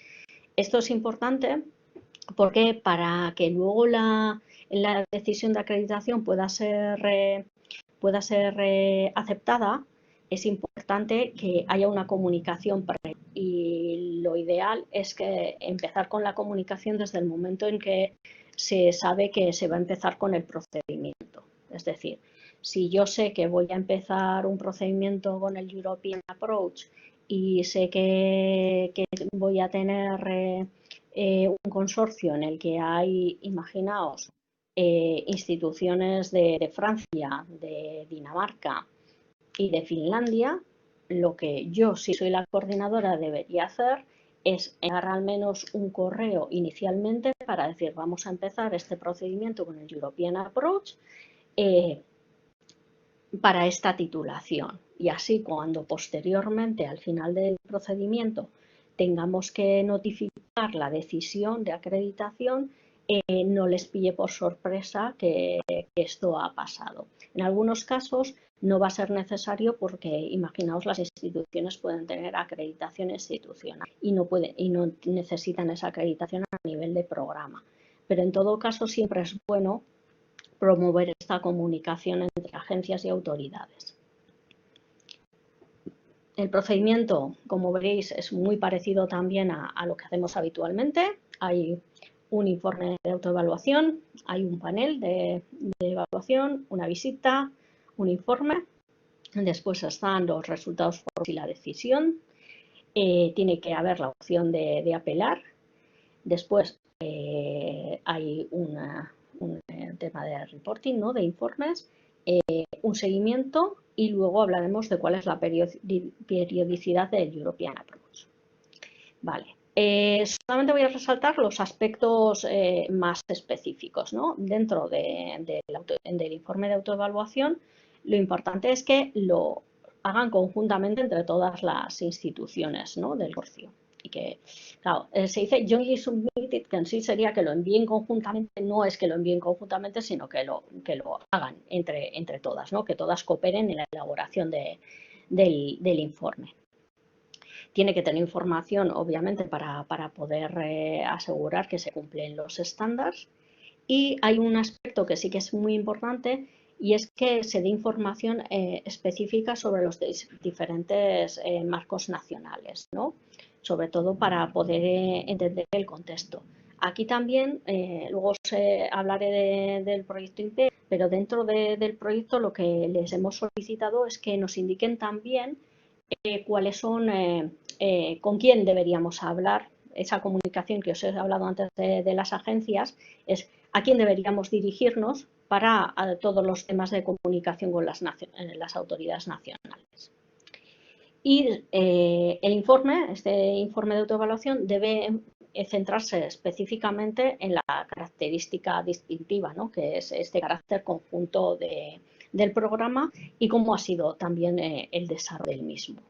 Esto es importante porque para que luego la decisión de acreditación pueda ser aceptada, es importante que haya una comunicación previa, y lo ideal es que empezar con la comunicación desde el momento en que se sabe que se va a empezar con el procedimiento. Es decir, si yo sé que voy a empezar un procedimiento con el European Approach y sé que voy a tener un consorcio en el que hay, imaginaos, instituciones de Francia, de Dinamarca y de Finlandia, lo que yo, si soy la coordinadora, debería hacer es enviar al menos un correo inicialmente para decir: vamos a empezar este procedimiento con el European Approach para esta titulación, y así cuando posteriormente al final del procedimiento tengamos que notificar la decisión de acreditación, no les pille por sorpresa que esto ha pasado. En algunos casos no va a ser necesario, porque imaginaos, las instituciones pueden tener acreditación institucional y no necesitan esa acreditación a nivel de programa, pero en todo caso siempre es bueno promover esta comunicación entre agencias y autoridades. El procedimiento, como veréis, es muy parecido también a lo que hacemos habitualmente. Hay un informe de autoevaluación, hay un panel de evaluación, una visita, un informe. Después están los resultados y la decisión. Tiene que haber la opción de apelar. Después hay un tema de reporting, ¿no? De informes, un seguimiento y luego hablaremos de cuál es la periodicidad del European Approach. Vale. Solamente voy a resaltar los aspectos más específicos, ¿no? Dentro del informe de autoevaluación, lo importante es que lo hagan conjuntamente entre todas las instituciones, ¿no? Del consorcio. Y que, claro, se dice jointly submitted, que en sí sería que lo envíen conjuntamente, no es que lo envíen conjuntamente, sino que lo hagan entre todas, ¿no? Que todas cooperen en la elaboración del informe. Tiene que tener información, obviamente, para poder asegurar que se cumplen los estándares. Y hay un aspecto que sí que es muy importante y es que se dé información específica sobre los diferentes marcos nacionales, ¿no? Sobre todo para poder entender el contexto. Aquí también, luego hablaré del proyecto INPE, pero dentro del proyecto lo que les hemos solicitado es que nos indiquen también cuáles son, con quién deberíamos hablar. Esa comunicación que os he hablado antes de las agencias es a quién deberíamos dirigirnos para todos los temas de comunicación con las autoridades nacionales. Y este informe de autoevaluación debe centrarse específicamente en la característica distintiva, ¿no? Que es este carácter conjunto del programa y cómo ha sido también el desarrollo del mismo.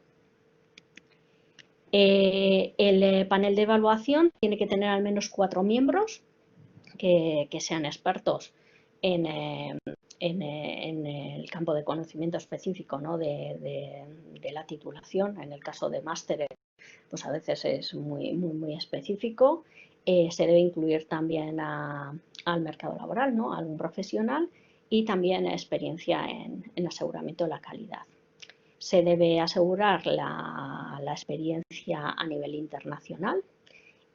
El panel de evaluación tiene que tener al menos 4 miembros que sean expertos en el campo de conocimiento específico, ¿no? de la titulación. En el caso de máster, pues a veces es muy específico. Se debe incluir también al mercado laboral, ¿no? A algún profesional y también experiencia en aseguramiento de la calidad. Se debe asegurar la experiencia a nivel internacional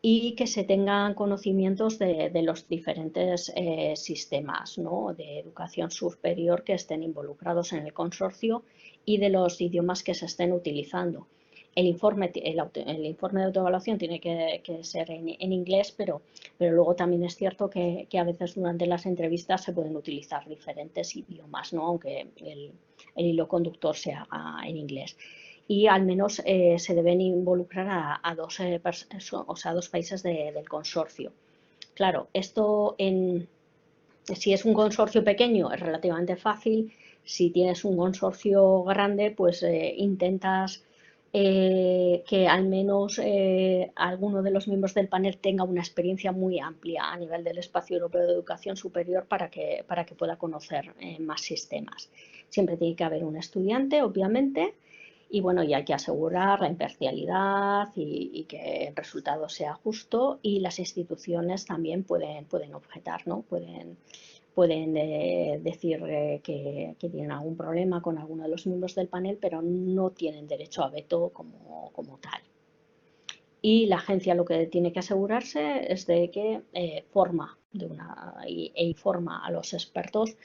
y que se tengan conocimientos de los diferentes sistemas, ¿no? De educación superior que estén involucrados en el consorcio y de los idiomas que se estén utilizando. El informe de autoevaluación tiene que ser en inglés, pero luego también es cierto que a veces durante las entrevistas se pueden utilizar diferentes idiomas, ¿no? Aunque el hilo conductor se haga en inglés. Y al menos se deben involucrar a dos países del consorcio. Claro, esto si es un consorcio pequeño es relativamente fácil. Si tienes un consorcio grande, pues intentas que al menos alguno de los miembros del panel tenga una experiencia muy amplia a nivel del espacio europeo de educación superior para que pueda conocer más sistemas. Siempre tiene que haber un estudiante, obviamente, y bueno, y hay que asegurar la imparcialidad y que el resultado sea justo, y las instituciones también pueden objetar, ¿no? Pueden decir que tienen algún problema con alguno de los miembros del panel, pero no tienen derecho a veto como tal. Y la agencia lo que tiene que asegurarse es de que forma e informa a los expertos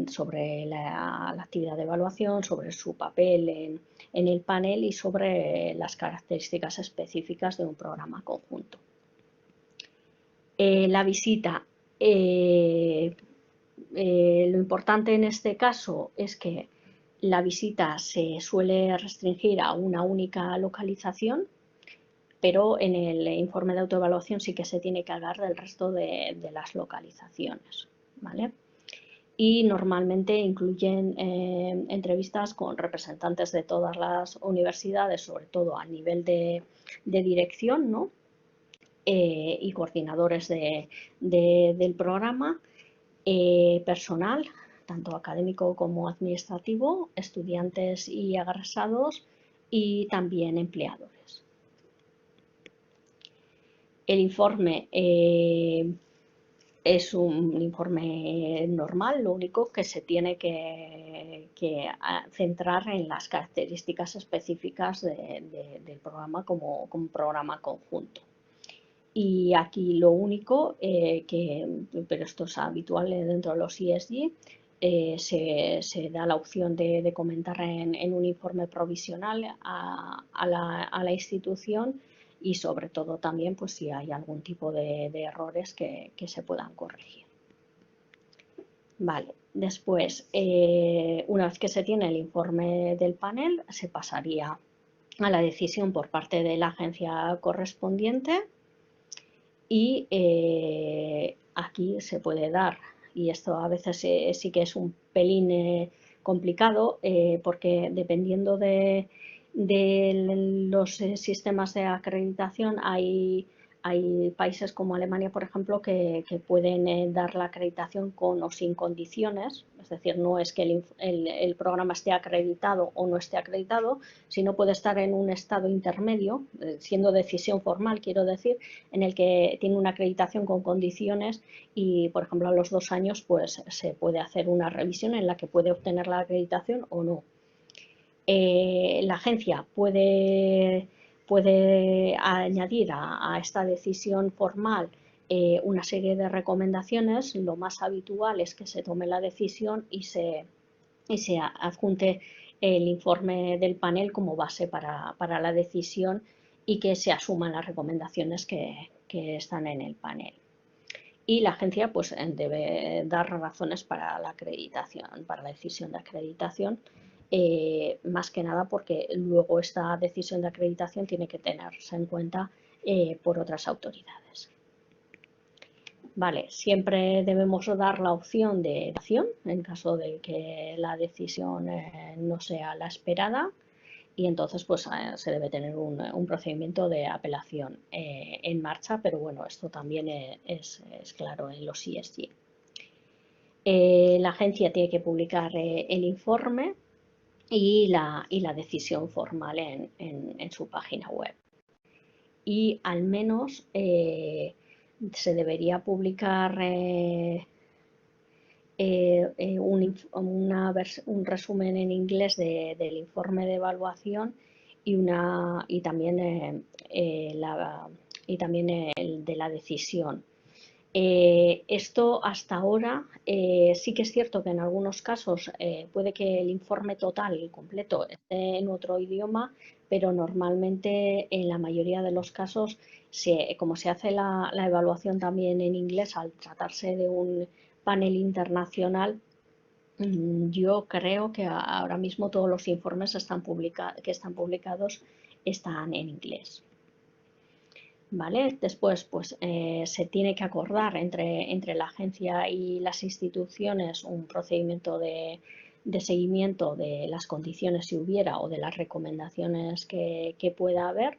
sobre la actividad de evaluación, sobre su papel en el panel y sobre las características específicas de un programa conjunto. La visita. Lo importante en este caso es que la visita se suele restringir a una única localización, pero en el informe de autoevaluación sí que se tiene que hablar del resto de las localizaciones, ¿vale? Y normalmente incluyen entrevistas con representantes de todas las universidades, sobre todo a nivel de dirección, ¿no? Y coordinadores del programa, personal, tanto académico como administrativo, estudiantes y egresados y también empleadores. El informe es un informe normal, lo único que se tiene que centrar en las características específicas del programa como programa conjunto. Y aquí lo único, pero esto es habitual dentro de los ESG, se da la opción de comentar en un informe provisional a la institución y sobre todo también pues si hay algún tipo de errores que se puedan corregir. Vale, después, una vez que se tiene el informe del panel, se pasaría a la decisión por parte de la agencia correspondiente y aquí se puede dar, y esto a veces sí que es un pelín complicado porque dependiendo de los sistemas de acreditación hay países como Alemania, por ejemplo, que pueden dar la acreditación con o sin condiciones, es decir, no es que el programa esté acreditado o no esté acreditado, sino puede estar en un estado intermedio, siendo decisión formal, quiero decir, en el que tiene una acreditación con condiciones y, por ejemplo, a los 2 años pues se puede hacer una revisión en la que puede obtener la acreditación o no. La agencia puede añadir a esta decisión formal una serie de recomendaciones. Lo más habitual es que se tome la decisión y se adjunte el informe del panel como base para la decisión y que se asuman las recomendaciones que están en el panel. Y la agencia pues debe dar razones para la acreditación, para la decisión de acreditación, más que nada porque luego esta decisión de acreditación tiene que tenerse en cuenta por otras autoridades. Vale, siempre debemos dar la opción de acción en caso de que la decisión no sea la esperada y entonces pues se debe tener un procedimiento de apelación en marcha, pero bueno, esto también es claro en los ESG. La agencia tiene que publicar el informe y la decisión formal en su página web. Y al menos se debería publicar un resumen en inglés del informe de evaluación y también el de la decisión. Esto hasta ahora sí que es cierto que en algunos casos puede que el informe total y completo esté en otro idioma, pero normalmente en la mayoría de los casos, como se hace la evaluación también en inglés, al tratarse de un panel internacional, yo creo que ahora mismo todos los informes que están publicados están en inglés. ¿Vale? Después pues, se tiene que acordar entre la agencia y las instituciones un procedimiento de seguimiento de las condiciones si hubiera o de las recomendaciones que pueda haber.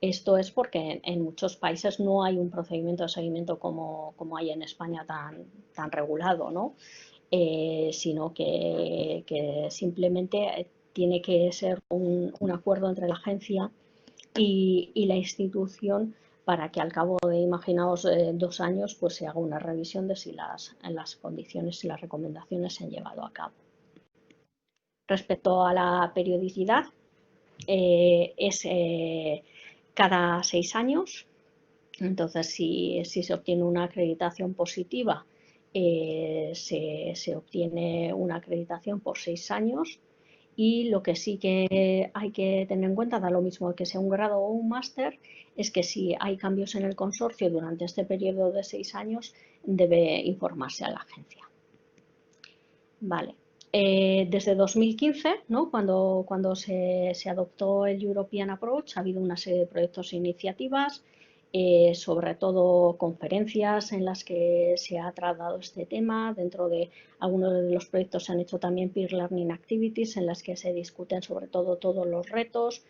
Esto es porque en muchos países no hay un procedimiento de seguimiento como hay en España tan regulado, ¿no? Sino que simplemente tiene que ser un acuerdo entre la agencia y la institución para que al cabo de, imaginaos, 2 años, pues se haga una revisión de si las condiciones y las recomendaciones se han llevado a cabo. Respecto a la periodicidad, es cada 6 años. Entonces, si se obtiene una acreditación positiva, se obtiene una acreditación por 6 años. Y lo que sí que hay que tener en cuenta, da lo mismo que sea un grado o un máster, es que si hay cambios en el consorcio durante este periodo de 6 años, debe informarse a la agencia. Vale. Desde 2015, ¿no? cuando se adoptó el European Approach, ha habido una serie de proyectos e iniciativas, sobre todo conferencias en las que se ha tratado este tema. Dentro de algunos de los proyectos se han hecho también peer learning activities en las que se discuten sobre todo todos los retos.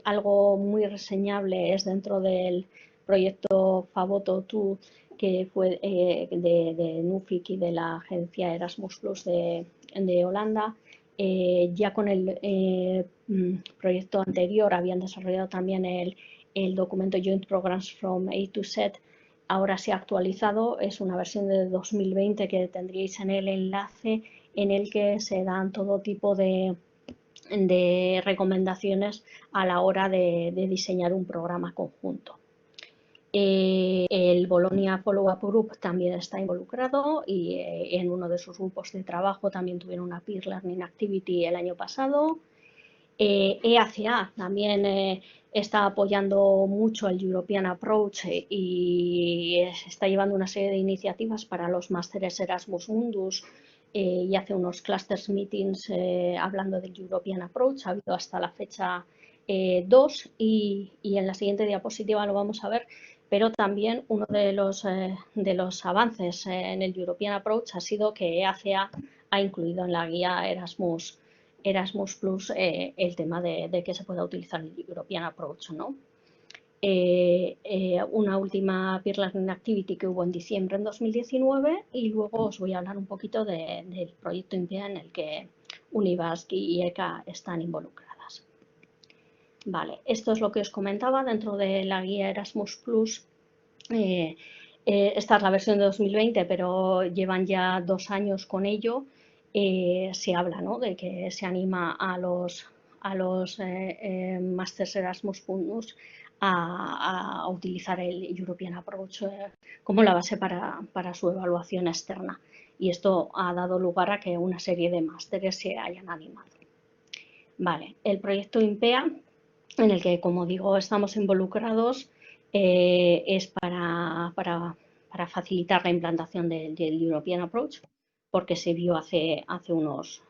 Algo muy reseñable es dentro del proyecto Favoto 2, que fue de NUFIC y de la agencia Erasmus Plus de Holanda. Ya con el proyecto anterior habían desarrollado también el documento Joint Programs from A to Z. Ahora se ha actualizado, es una versión de 2020 que tendríais en el enlace, en el que se dan todo tipo de recomendaciones a la hora de diseñar un programa conjunto. El Bologna Follow-up Group también está involucrado y en uno de sus grupos de trabajo también tuvieron una Peer Learning Activity el año pasado. EACA también está apoyando mucho el European Approach y está llevando una serie de iniciativas para los másteres Erasmus Mundus y hace unos clusters meetings hablando del European Approach. Ha habido hasta la fecha 2 y en la siguiente diapositiva lo vamos a ver, pero también uno de los avances en el European Approach ha sido que EACA ha incluido en la guía Erasmus Plus el tema de que se pueda utilizar el European Approach, ¿no? Una última Peer Learning Activity que hubo en diciembre en 2019 y luego os voy a hablar un poquito del proyecto INPEA en el que Unibasq y ECA están involucradas. Vale, esto es lo que os comentaba dentro de la guía Erasmus Plus. Esta es la versión de 2020, pero llevan ya 2 años con ello. Se habla, ¿no?, de que se anima a los Masters Erasmus Mundus a utilizar el European Approach como la base para su evaluación externa. Y esto ha dado lugar a que una serie de másteres se hayan animado. Vale, el proyecto INPEA, en el que, como digo, estamos involucrados, es para facilitar la implantación del European Approach, porque se vio hace unos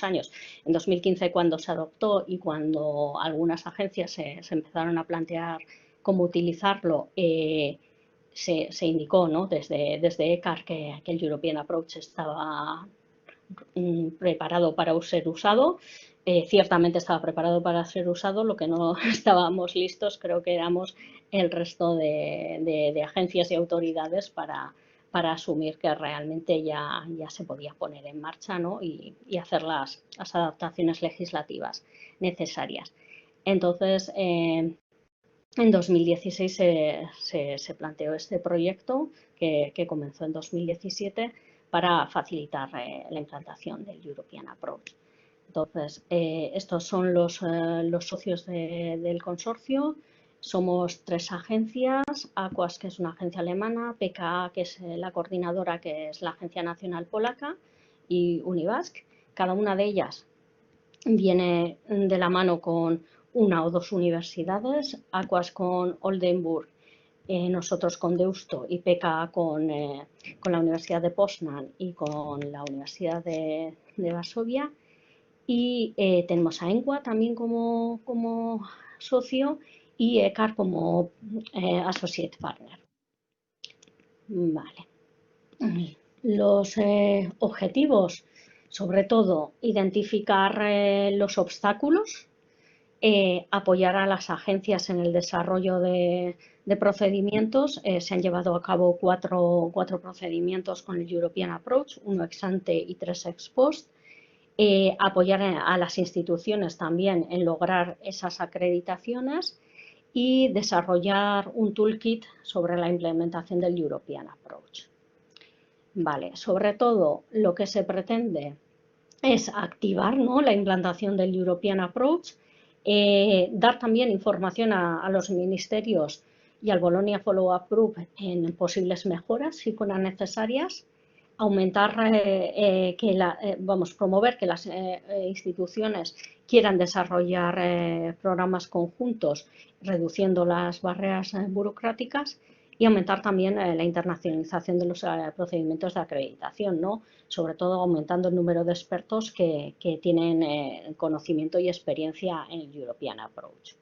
años, en 2015 cuando se adoptó y cuando algunas agencias se empezaron a plantear cómo utilizarlo, se indicó, ¿no?, desde ECAR que el European Approach estaba preparado para ser usado. Ciertamente estaba preparado para ser usado, lo que no estábamos listos creo que éramos el resto de agencias y autoridades para asumir que realmente ya se podía poner en marcha, ¿no?, y hacer las adaptaciones legislativas necesarias. Entonces, en 2016 se planteó este proyecto que comenzó en 2017 para facilitar la implantación del European Approach. Entonces, estos son los socios del consorcio. Somos 3 agencias, Aquas, que es una agencia alemana, PKA, que es la coordinadora, que es la agencia nacional polaca, y Unibasq. Cada una de ellas viene de la mano con 1 o 2 universidades, Aquas con Oldenburg, nosotros con Deusto y PKA con la Universidad de Poznan y con la Universidad de Varsovia. Y tenemos a ENQA también como socio y ECAR como associate partner. Vale. Los objetivos, sobre todo, identificar los obstáculos, apoyar a las agencias en el desarrollo de procedimientos. Se han llevado a cabo 4 procedimientos con el European Approach, 1 ex ante y 3 ex post. Apoyar a las instituciones también en lograr esas acreditaciones y desarrollar un toolkit sobre la implementación del European Approach. Vale, sobre todo lo que se pretende es activar, ¿no?, la implantación del European Approach, dar también información a los ministerios y al Bologna Follow-up Group en posibles mejoras si fueran necesarias, aumentar, promover que las instituciones quieran desarrollar programas conjuntos, reduciendo las barreras burocráticas, y aumentar también la internacionalización de los procedimientos de acreditación, ¿no?, sobre todo aumentando el número de expertos que tienen conocimiento y experiencia en el European Approach.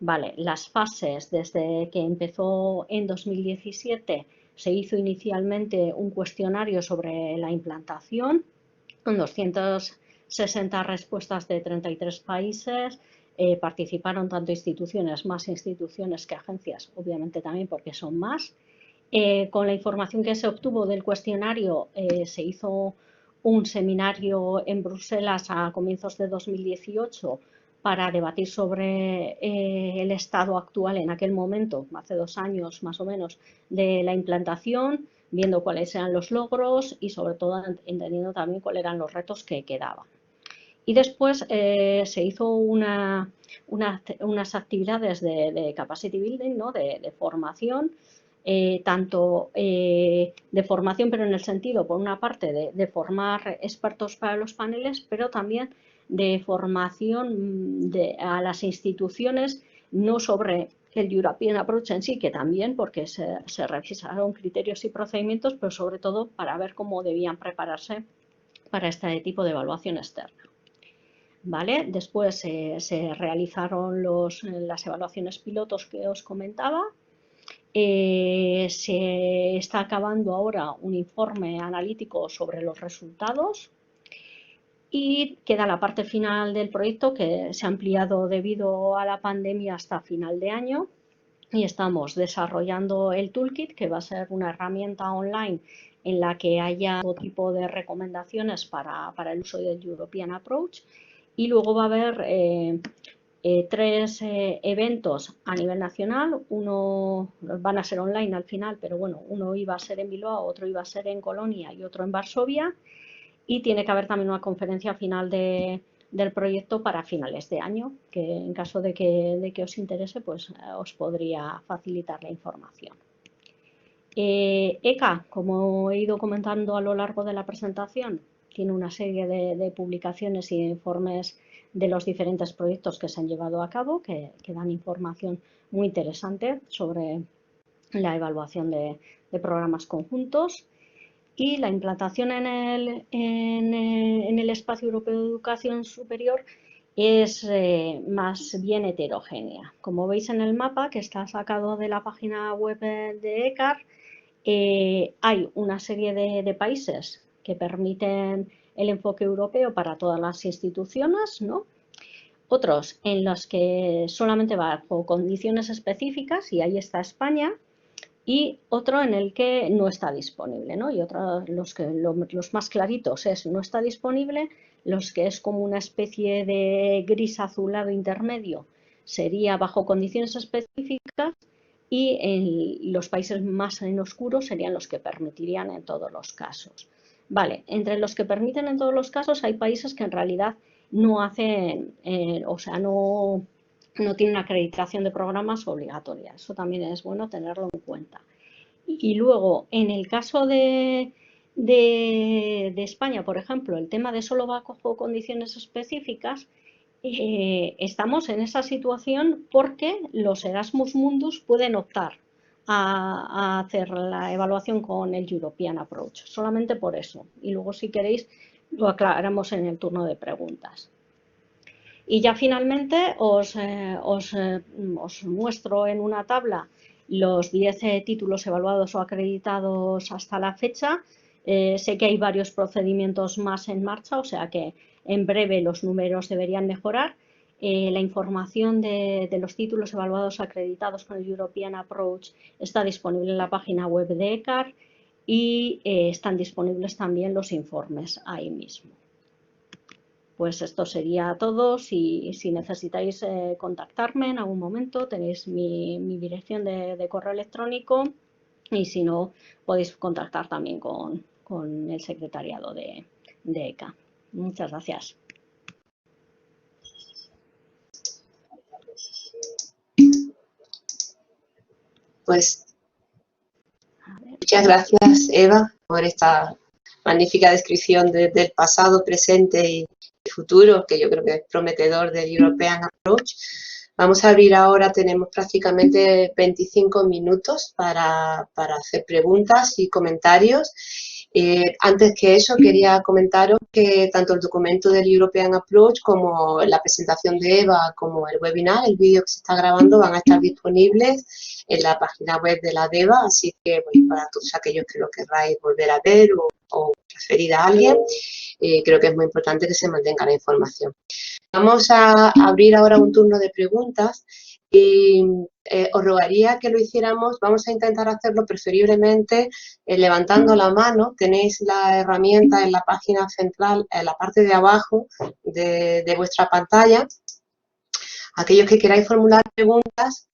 Vale, las fases, desde que empezó en 2017, se hizo inicialmente un cuestionario sobre la implantación con 260 respuestas de 33 países. Participaron tanto más instituciones que agencias, obviamente también porque son más. Con la información que se obtuvo del cuestionario se hizo un seminario en Bruselas a comienzos de 2018 para debatir sobre el estado actual en aquel momento, hace 2 años más o menos, de la implantación, viendo cuáles eran los logros y sobre todo entendiendo también cuáles eran los retos que quedaban. Y después se hizo unas actividades de capacity building, ¿no?, de formación, tanto de formación, pero en el sentido, por una parte, de formar expertos para los paneles, pero también de formación a las instituciones, no sobre el European Approach en sí, que también, porque se revisaron criterios y procedimientos, pero sobre todo para ver cómo debían prepararse para este tipo de evaluación externa. ¿Vale? Después se realizaron las evaluaciones pilotos que os comentaba. Se está acabando ahora un informe analítico sobre los resultados y queda la parte final del proyecto, que se ha ampliado debido a la pandemia hasta final de año, y estamos desarrollando el toolkit, que va a ser una herramienta online en la que haya todo tipo de recomendaciones para el uso del European Approach, y luego va a haber 3 eventos a nivel nacional. Uno van a ser online al final, pero bueno, uno iba a ser en Bilbao, otro iba a ser en Colonia y otro en Varsovia, y tiene que haber también una conferencia final del proyecto para finales de año, que en caso de que os interese, pues os podría facilitar la información. ECA, como he ido comentando a lo largo de la presentación, tiene una serie de publicaciones y informes de los diferentes proyectos que se han llevado a cabo, que dan información muy interesante sobre la evaluación de programas conjuntos. Y la implantación en el espacio europeo de educación superior es más bien heterogénea. Como veis en el mapa, que está sacado de la página web de ECAR, hay una serie de países que permiten el enfoque europeo para todas las instituciones, ¿no? Otros en los que solamente bajo condiciones específicas, y ahí está España, y otro en el que no está disponible, ¿no? Y otros, los más claritos es no está disponible, los que es como una especie de gris azulado intermedio sería bajo condiciones específicas, y en los países más en oscuro serían los que permitirían en todos los casos. Vale, entre los que permiten en todos los casos hay países que en realidad no hacen, o sea, no tienen acreditación de programas obligatoria. Eso también es bueno tenerlo en cuenta. Y luego, en el caso de España, por ejemplo, el tema de solo bajo condiciones específicas, estamos en esa situación porque los Erasmus Mundus pueden optar a hacer la evaluación con el European Approach, solamente por eso. Y luego, si queréis, lo aclaramos en el turno de preguntas. Y ya finalmente os muestro en una tabla los 10 títulos evaluados o acreditados hasta la fecha. Sé que hay varios procedimientos más en marcha, o sea que en breve los números deberían mejorar. La información de los títulos evaluados acreditados con el European Approach está disponible en la página web de ECAR, y están disponibles también los informes ahí mismo. Pues esto sería todo. Si necesitáis contactarme en algún momento, tenéis mi dirección de correo electrónico, y si no, podéis contactar también con el secretariado de ECA. Muchas gracias. Pues muchas gracias, Eva, por esta magnífica descripción del pasado, presente y futuro, que yo creo que es prometedor del European Approach. Vamos a abrir ahora, tenemos prácticamente 25 minutos para hacer preguntas y comentarios. Antes que eso, quería comentaros que tanto el documento del European Approach como la presentación de Eva, como el webinar, el vídeo que se está grabando, van a estar disponibles en la página web de la DEVA, así que bueno, para todos aquellos que lo querráis volver a ver o referir a alguien, creo que es muy importante que se mantenga la información. Vamos a abrir ahora un turno de preguntas y os rogaría que lo hiciéramos. Vamos a intentar hacerlo preferiblemente levantando la mano. Tenéis la herramienta en la página central, en la parte de abajo de vuestra pantalla. Aquellos que queráis formular preguntas,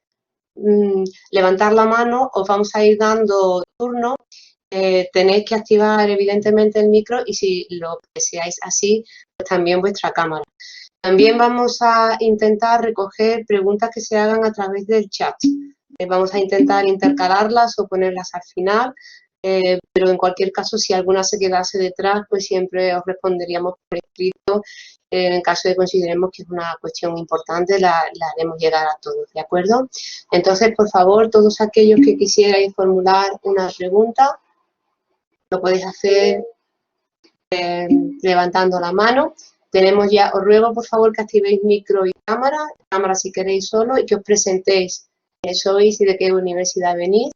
levantar la mano, os vamos a ir dando turno. Tenéis que activar evidentemente el micro, y si lo deseáis así, pues también vuestra cámara. También vamos a intentar recoger preguntas que se hagan a través del chat. Vamos a intentar intercalarlas o ponerlas al final, pero en cualquier caso, si alguna se quedase detrás, pues siempre os responderíamos por escrito. En caso de consideremos que es una cuestión importante, la haremos llegar a todos, ¿de acuerdo? Entonces, por favor, todos aquellos que quisierais formular una pregunta, lo podéis hacer levantando la mano. Tenemos ya, os ruego por favor que activéis micro y cámara si queréis solo, y que os presentéis quién sois y de qué universidad venís.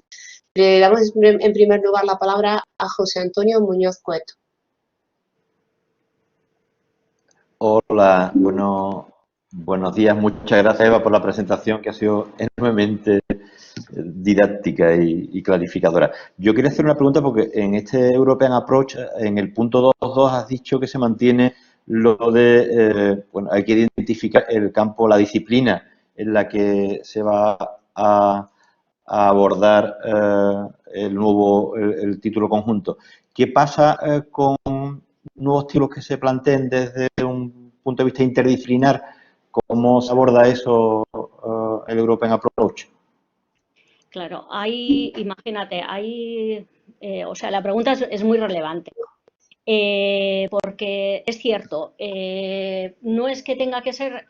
Le damos en primer lugar la palabra a José Antonio Muñoz Cueto. Hola, buenos días. Muchas gracias, Eva, por la presentación, que ha sido enormemente didáctica y clarificadora. Yo quería hacer una pregunta porque en este European Approach, en el punto 2.2, has dicho que se mantiene lo de, bueno, hay que identificar el campo, la disciplina en la que se va a abordar el título conjunto. ¿Qué pasa con nuevos títulos que se planteen desde un punto de vista interdisciplinar? ¿Cómo se aborda eso el European Approach? Claro, imagínate, o sea, la pregunta es muy relevante. Porque es cierto, no es que tenga que ser,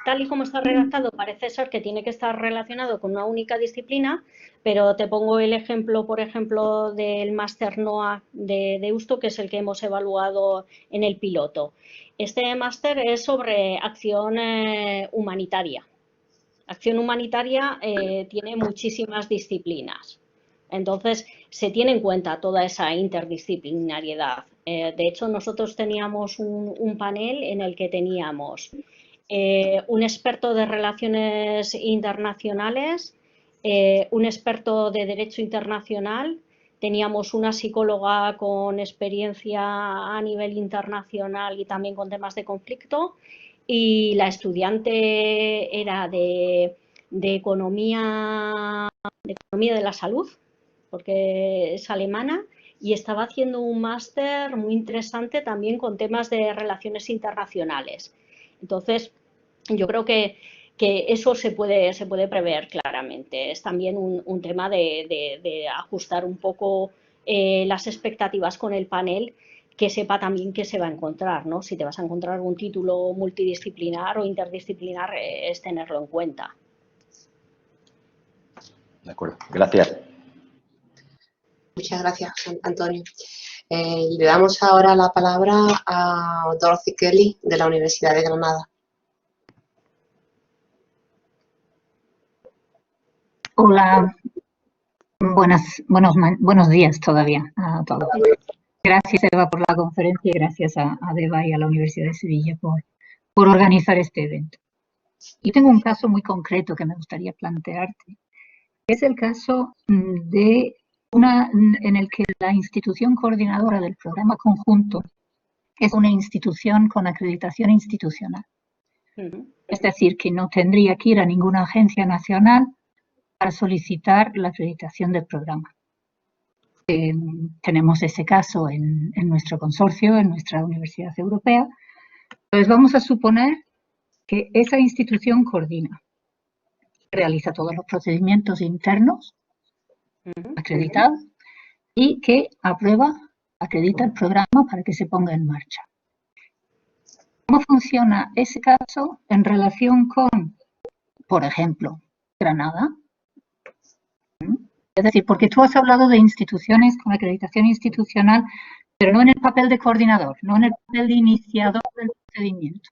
tal y como está redactado, parece ser que tiene que estar relacionado con una única disciplina, pero te pongo el ejemplo, por ejemplo, del máster NOA de Deusto, que es el que hemos evaluado en el piloto. Este máster es sobre acción humanitaria. Acción humanitaria tiene muchísimas disciplinas. Entonces, se tiene en cuenta toda esa interdisciplinariedad. De hecho, nosotros teníamos un panel en el que teníamos un experto de relaciones internacionales, un experto de derecho internacional, teníamos una psicóloga con experiencia a nivel internacional y también con temas de conflicto, y la estudiante era de economía de la salud, porque es alemana, y estaba haciendo un máster muy interesante también con temas de relaciones internacionales. Entonces, yo creo que eso se puede prever claramente. Es también un tema de ajustar un poco las expectativas con el panel, que sepa también qué se va a encontrar, ¿no? Si te vas a encontrar un título multidisciplinar o interdisciplinar, es tenerlo en cuenta. De acuerdo, gracias. Muchas gracias, Antonio. Le damos ahora la palabra a Dorothy Kelly, de la Universidad de Granada. Hola, buenos días todavía a todos. Gracias, Eva, por la conferencia y gracias a Deva y a la Universidad de Sevilla por organizar este evento. Yo tengo un caso muy concreto que me gustaría plantearte. Es el caso en el que la institución coordinadora del programa conjunto es una institución con acreditación institucional. Es decir, que no tendría que ir a ninguna agencia nacional para solicitar la acreditación del programa. Tenemos ese caso en nuestro consorcio, en nuestra Universidad Europea. Entonces vamos a suponer que esa institución coordina, realiza todos los procedimientos internos acreditados y que acredita el programa para que se ponga en marcha. ¿Cómo funciona ese caso en relación con, por ejemplo, Granada? Es decir, porque tú has hablado de instituciones con acreditación institucional, pero no en el papel de coordinador, no en el papel de iniciador del procedimiento.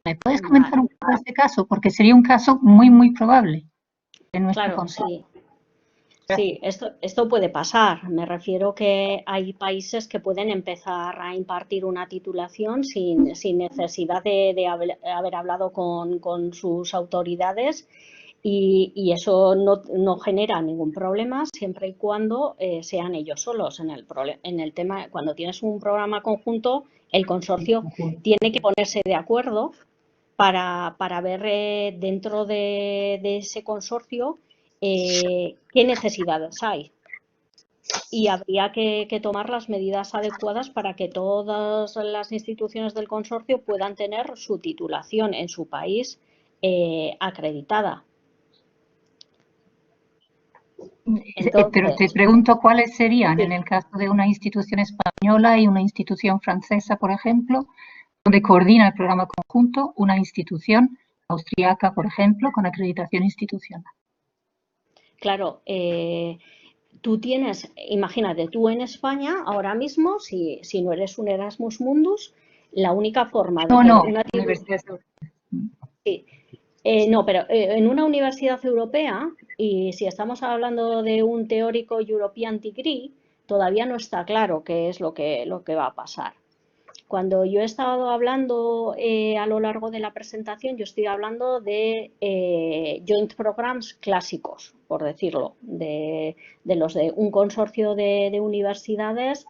¿Me puedes comentar un poco este caso? Porque sería un caso muy, muy probable. Claro, sí. Sí, esto puede pasar. Me refiero que hay países que pueden empezar a impartir una titulación sin necesidad de haber hablado con sus autoridades, y eso no genera ningún problema siempre y cuando sean ellos solos. En el tema, cuando tienes un programa conjunto, el consorcio tiene que ponerse de acuerdo para ver dentro de ese consorcio qué necesidades hay. Y habría que tomar las medidas adecuadas para que todas las instituciones del consorcio puedan tener su titulación en su país acreditada. Pero te pregunto cuáles serían en el caso de una institución española y una institución francesa, por ejemplo, donde coordina el programa conjunto una institución austriaca, por ejemplo, con acreditación institucional. Claro, tú tienes, imagínate, tú en España ahora mismo, si no eres un Erasmus Mundus, la única forma de No, una universidades sí. No, pero en una universidad europea, y si estamos hablando de un teórico European Degree, todavía no está claro qué es lo que va a pasar. Cuando yo he estado hablando a lo largo de la presentación, yo estoy hablando de joint programs clásicos, por decirlo, de los de un consorcio de universidades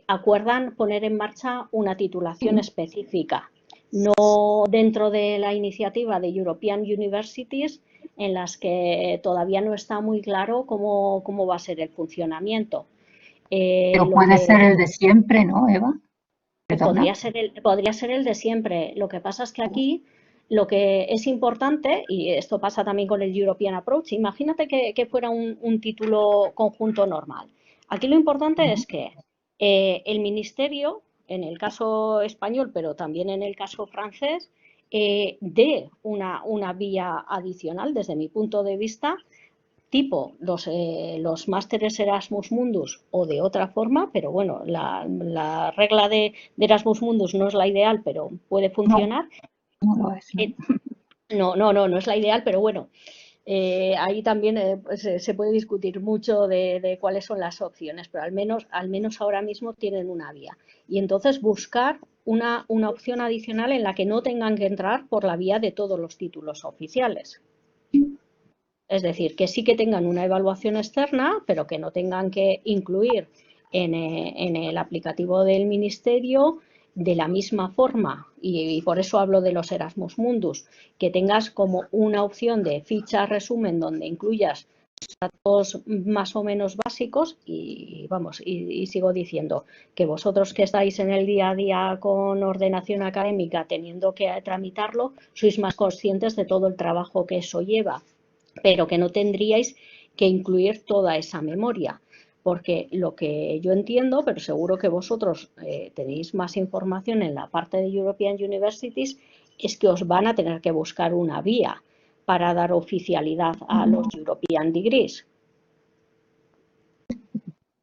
acuerdan poner en marcha una titulación específica, no dentro de la iniciativa de European Universities, en las que todavía no está muy claro cómo va a ser el funcionamiento. Pero puede ser el de siempre, ¿no, Eva? Podría ser el de siempre. Lo que pasa es que aquí lo que es importante, y esto pasa también con el European Approach, imagínate que fuera un título conjunto normal. Aquí lo importante es que el Ministerio, en el caso español, pero también en el caso francés, dé una vía adicional, desde mi punto de vista, tipo los másteres Erasmus Mundus o de otra forma, pero bueno, la regla de Erasmus Mundus no es la ideal, pero puede funcionar. No lo es, ¿no? No es la ideal, pero bueno, ahí también pues, se puede discutir mucho de cuáles son las opciones, pero al menos ahora mismo tienen una vía. Y entonces buscar una opción adicional en la que no tengan que entrar por la vía de todos los títulos oficiales. Es decir, que sí que tengan una evaluación externa, pero que no tengan que incluir en el aplicativo del Ministerio de la misma forma, y por eso hablo de los Erasmus Mundus, que tengas como una opción de ficha resumen donde incluyas datos más o menos básicos y vamos, y sigo diciendo que vosotros que estáis en el día a día con ordenación académica teniendo que tramitarlo, sois más conscientes de todo el trabajo que eso lleva, pero que no tendríais que incluir toda esa memoria, porque lo que yo entiendo, pero seguro que vosotros tenéis más información en la parte de European Universities, es que os van a tener que buscar una vía para dar oficialidad a los European Degrees.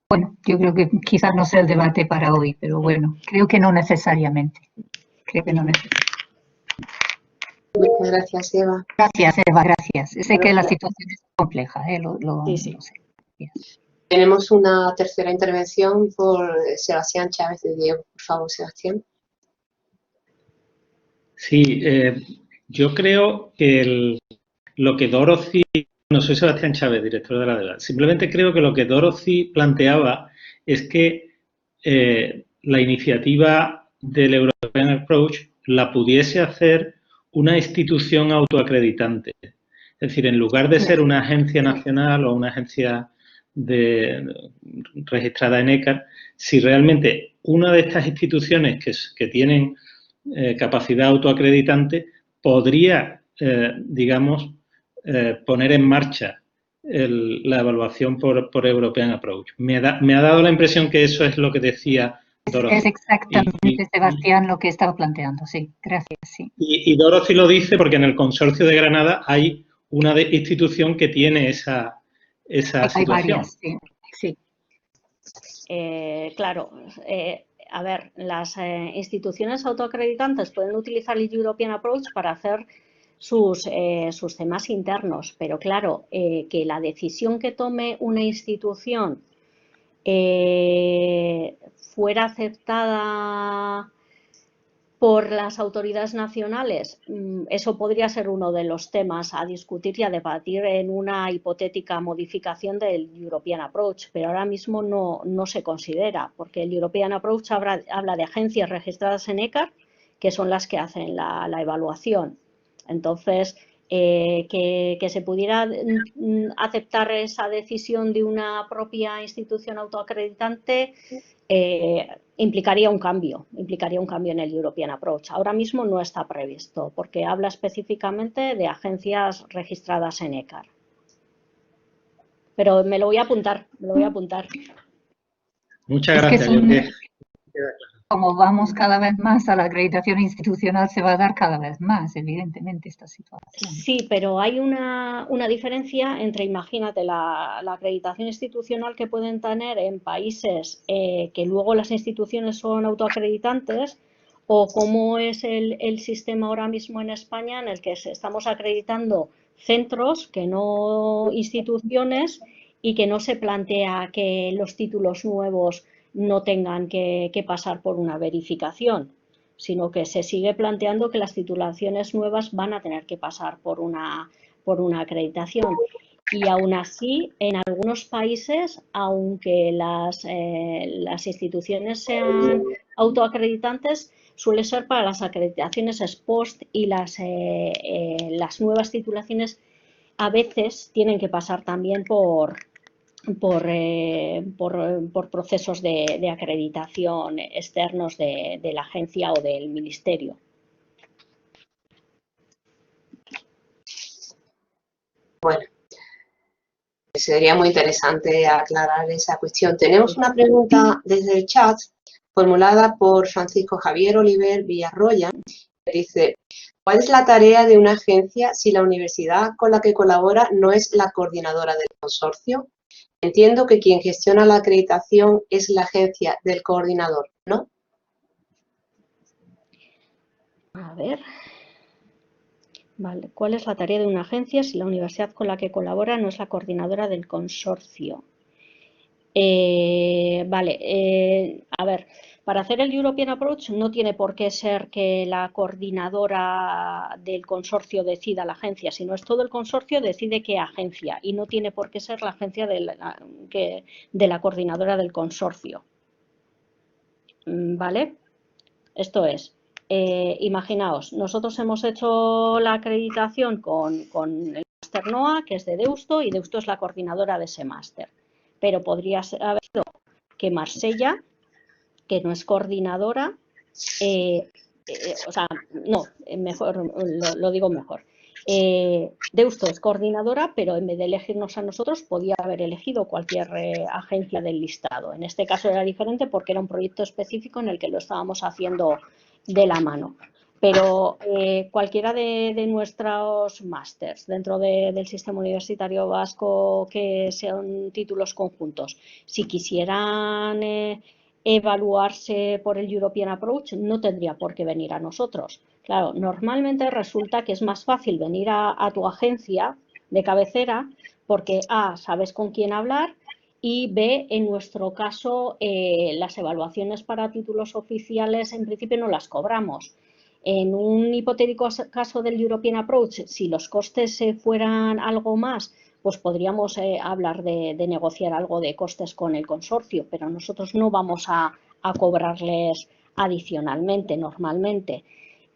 Bueno, yo creo que quizás no sea el debate para hoy, pero bueno, creo que no necesariamente. Muchas gracias, Eva. Gracias, Eva, gracias. Sé que la situación es compleja, Sí. lo sé. Gracias. Tenemos una tercera intervención por Sebastián Chávez de Diego. Por favor, Sebastián. Sí, yo creo que lo que Dorothy, no soy Sebastián Chávez, director de la DEVA, simplemente creo que lo que Dorothy planteaba es que la iniciativa del European Approach la pudiese hacer una institución autoacreditante. Es decir, en lugar de ser una agencia nacional o una agencia registrada en ECAR, si realmente una de estas instituciones que tienen capacidad autoacreditante podría, digamos, poner en marcha la evaluación por European Approach. Me ha dado la impresión que eso es lo que decía Dorothy. Es exactamente, Sebastián, lo que estaba planteando, sí, gracias, sí. Y Dorothy lo dice porque en el consorcio de Granada hay una institución que tiene esa situación. Hay varias, sí. Claro, a ver, las instituciones autoacreditantes pueden utilizar el European Approach para hacer sus temas internos, pero claro, que la decisión que tome una institución fuera aceptada por las autoridades nacionales, eso podría ser uno de los temas a discutir y a debatir en una hipotética modificación del European Approach, pero ahora mismo no se considera, porque el European Approach habla de agencias registradas en ECAR, que son las que hacen la evaluación. Entonces, que se pudiera aceptar esa decisión de una propia institución autoacreditante implicaría un cambio en el European Approach. Ahora mismo no está previsto porque habla específicamente de agencias registradas en ECAR. pero me lo voy a apuntar, me lo voy a apuntar. Muchas Es que gracias. son, como vamos cada vez más a la acreditación institucional, se va a dar cada vez más, evidentemente, esta situación. Sí, pero hay una diferencia entre, imagínate, la acreditación institucional que pueden tener en países que luego las instituciones son autoacreditantes, o cómo es el sistema ahora mismo en España, en el que estamos acreditando centros, que no instituciones, y que no se plantea que los títulos nuevos no tengan que pasar por una verificación, sino que se sigue planteando que las titulaciones nuevas van a tener que pasar por una acreditación. Y aún así, en algunos países, aunque las instituciones sean autoacreditantes, suele ser para las acreditaciones ex post, y las nuevas titulaciones a veces tienen que pasar también por procesos de acreditación externos de la agencia o del ministerio. Bueno, sería muy interesante aclarar esa cuestión. Tenemos una pregunta desde el chat formulada por Francisco Javier Oliver Villarroya, que dice: ¿cuál es la tarea de una agencia si la universidad con la que colabora no es la coordinadora del consorcio? Entiendo que quien gestiona la acreditación es la agencia del coordinador, ¿no? A ver. Vale. ¿Cuál es la tarea de una agencia si la universidad con la que colabora no es la coordinadora del consorcio? Vale. A ver, para hacer el European Approach no tiene por qué ser que la coordinadora del consorcio decida la agencia, sino es todo el consorcio decide qué agencia, y no tiene por qué ser la agencia de la coordinadora del consorcio. ¿Vale? Esto es, imaginaos, nosotros hemos hecho la acreditación con el máster NOA, que es de Deusto, y Deusto es la coordinadora de ese máster. Pero podría haber sido que Marsella, que no es coordinadora, o sea, no, mejor, lo digo mejor. Deusto es coordinadora, pero en vez de elegirnos a nosotros, podía haber elegido cualquier agencia del listado. En este caso era diferente porque era un proyecto específico en el que lo estábamos haciendo de la mano. Pero cualquiera de nuestros másters dentro del sistema universitario vasco, que sean títulos conjuntos, si quisieran evaluarse por el European Approach, no tendría por qué venir a nosotros. Claro, normalmente resulta que es más fácil venir a tu agencia de cabecera porque A, sabes con quién hablar, y B, en nuestro caso, las evaluaciones para títulos oficiales en principio no las cobramos. En un hipotético caso del European Approach, si los costes fueran algo más, pues podríamos hablar de negociar algo de costes con el consorcio, pero nosotros no vamos a cobrarles adicionalmente normalmente.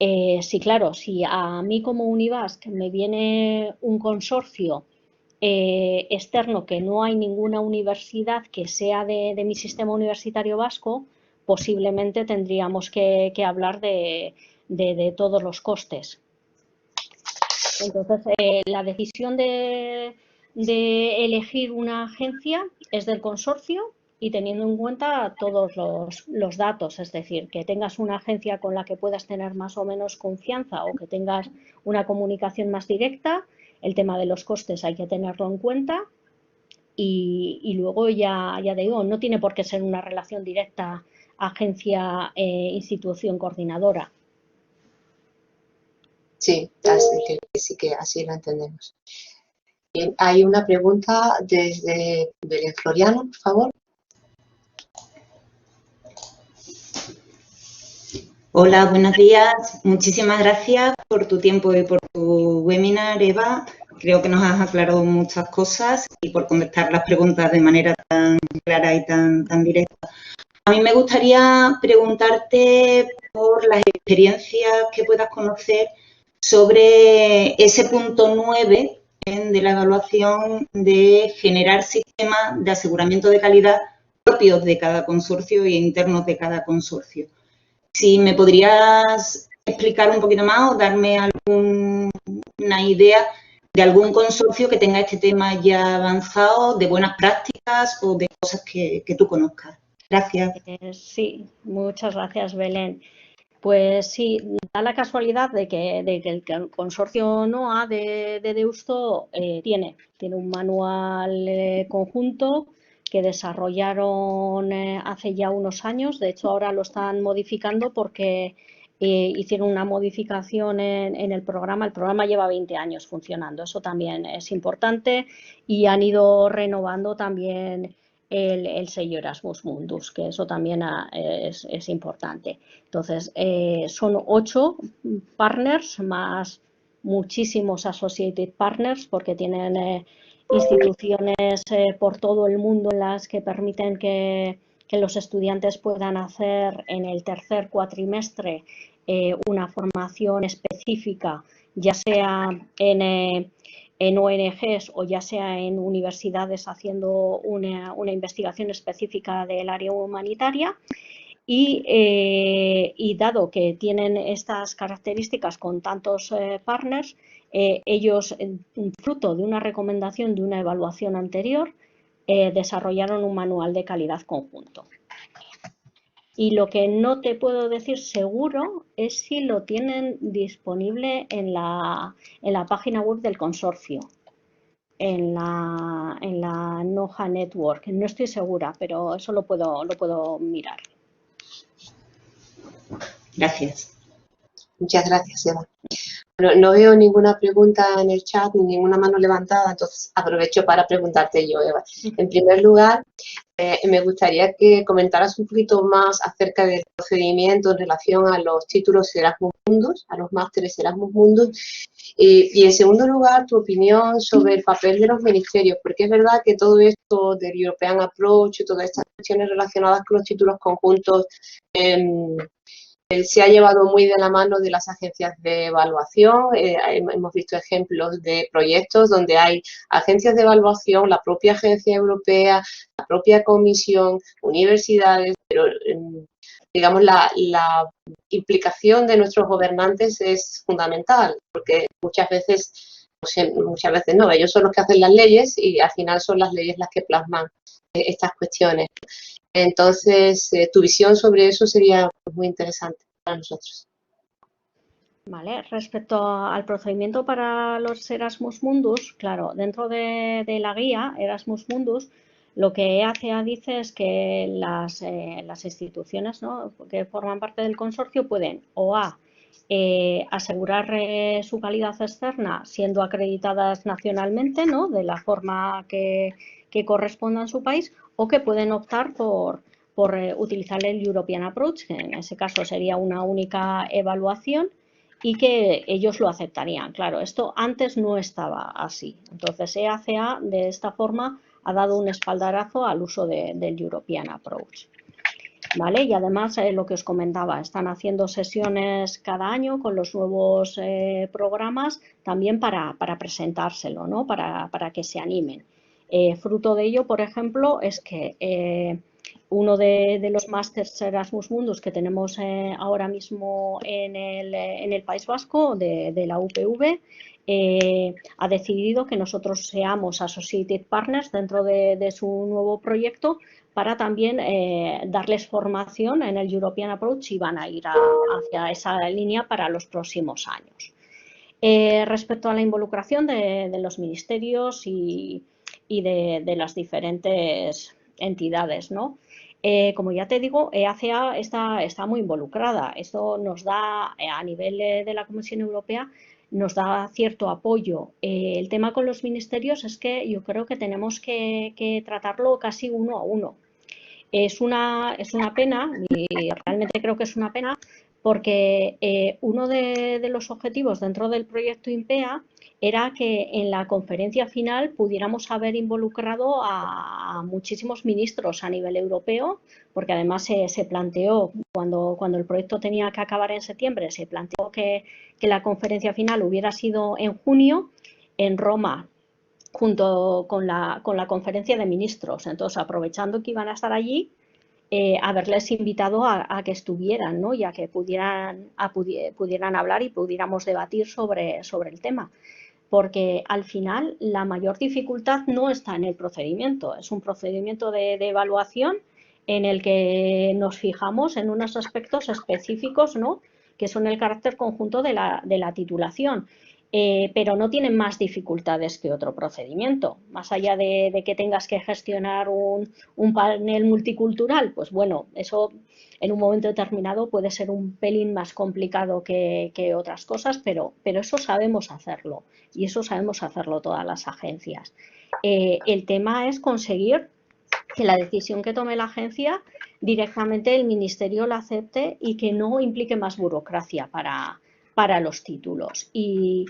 Sí, claro, si a mí como Univasc me viene un consorcio externo, que no hay ninguna universidad que sea de mi sistema universitario vasco, posiblemente tendríamos que hablar de todos los costes. Entonces, la decisión de elegir una agencia es del consorcio, y teniendo en cuenta todos los datos, es decir, que tengas una agencia con la que puedas tener más o menos confianza, o que tengas una comunicación más directa. El tema de los costes hay que tenerlo en cuenta, y luego ya te digo, no tiene por qué ser una relación directa agencia-institución coordinadora. Sí, sí que así lo entendemos. Bien, hay una pregunta desde Belén Floriano, por favor. Hola, buenos días. Muchísimas gracias por tu tiempo y por tu webinar, Eva. Creo que nos has aclarado muchas cosas y por contestar las preguntas de manera tan clara y tan directa. A mí me gustaría preguntarte por las experiencias que puedas conocer sobre ese punto 9 de la evaluación, de generar sistemas de aseguramiento de calidad propios de cada consorcio e internos de cada consorcio. Si me podrías explicar un poquito más o darme alguna idea de algún consorcio que tenga este tema ya avanzado, de buenas prácticas o de cosas que tú conozcas. Gracias. Sí, muchas gracias, Belén. Pues sí, da la casualidad de que el consorcio NOAA de Deusto tiene un manual conjunto que desarrollaron hace ya unos años. De hecho, ahora lo están modificando porque hicieron una modificación en el programa. El programa lleva 20 años funcionando, eso también es importante, y han ido renovando también el sello Erasmus Mundus, que eso también es importante. Entonces, son 8 partners más muchísimos associated partners, porque tienen instituciones por todo el mundo en las que permiten que los estudiantes puedan hacer en el tercer cuatrimestre una formación específica, ya sea en ONGs o ya sea en universidades haciendo una investigación específica del área humanitaria. Y dado que tienen estas características con tantos partners, ellos, fruto de una recomendación de una evaluación anterior, desarrollaron un manual de calidad conjunto. Y lo que no te puedo decir seguro es si lo tienen disponible en la página web del consorcio, en la NOJA Network. No estoy segura, pero eso lo puedo mirar. Gracias. Muchas gracias, Eva. Bueno, no veo ninguna pregunta en el chat ni ninguna mano levantada, entonces aprovecho para preguntarte yo, Eva. En primer lugar, me gustaría que comentaras un poquito más acerca del procedimiento en relación a los títulos Erasmus Mundus, a los másteres Erasmus Mundus, y en segundo lugar, tu opinión sobre el papel de los ministerios, porque es verdad que todo esto del European Approach y todas estas cuestiones relacionadas con los títulos conjuntos se ha llevado muy de la mano de las agencias de evaluación. Hemos visto ejemplos de proyectos donde hay agencias de evaluación, la propia agencia europea, la propia comisión, universidades, pero digamos la implicación de nuestros gobernantes es fundamental, porque muchas veces no, ellos son los que hacen las leyes y al final son las leyes las que plasman estas cuestiones. Entonces, tu visión sobre eso sería muy interesante para nosotros. Vale, respecto al procedimiento para los Erasmus Mundus, claro, dentro de la guía Erasmus Mundus, lo que EACA dice es que las instituciones, ¿no?, que forman parte del consorcio pueden o asegurar su calidad externa siendo acreditadas nacionalmente, ¿no?, de la forma que corresponda en su país, o que pueden optar por utilizar el European Approach, que en ese caso sería una única evaluación y que ellos lo aceptarían. Claro, esto antes no estaba así. Entonces, EACA de esta forma ha dado un espaldarazo al uso del European Approach. ¿Vale? Y además, lo que os comentaba, están haciendo sesiones cada año con los nuevos programas también para presentárselo, ¿no?, para que se animen. Fruto de ello, por ejemplo, es que uno de los másters Erasmus Mundus que tenemos ahora mismo en el País Vasco, de la UPV, ha decidido que nosotros seamos Associated Partners dentro de su nuevo proyecto, para también darles formación en el European Approach, y van a ir hacia esa línea para los próximos años. Respecto a la involucración de los ministerios y de las diferentes entidades, ¿no? Como ya te digo, EACA está muy involucrada. Esto nos da, a nivel de la Comisión Europea, nos da cierto apoyo. El tema con los ministerios es que yo creo que tenemos que tratarlo casi uno a uno. Es una pena, y realmente creo que es una pena, porque uno de los objetivos dentro del proyecto INPEA era que en la conferencia final pudiéramos haber involucrado a muchísimos ministros a nivel europeo, porque además se planteó, cuando el proyecto tenía que acabar en septiembre, se planteó que la conferencia final hubiera sido en junio en Roma, junto con la conferencia de ministros. Entonces, aprovechando que iban a estar allí, haberles invitado a que estuvieran, ¿no?, y a que pudieran hablar y pudiéramos debatir sobre el tema. porque al final la mayor dificultad no está en el procedimiento, es un procedimiento de evaluación en el que nos fijamos en unos aspectos específicos, ¿no?, que son el carácter conjunto de la titulación. Pero no tienen más dificultades que otro procedimiento. Más allá de que tengas que gestionar un panel multicultural, pues bueno, eso en un momento determinado puede ser un pelín más complicado que otras cosas, pero eso sabemos hacerlo y eso sabemos hacerlo todas las agencias. El tema es conseguir que la decisión que tome la agencia directamente el ministerio la acepte y que no implique más burocracia para los títulos y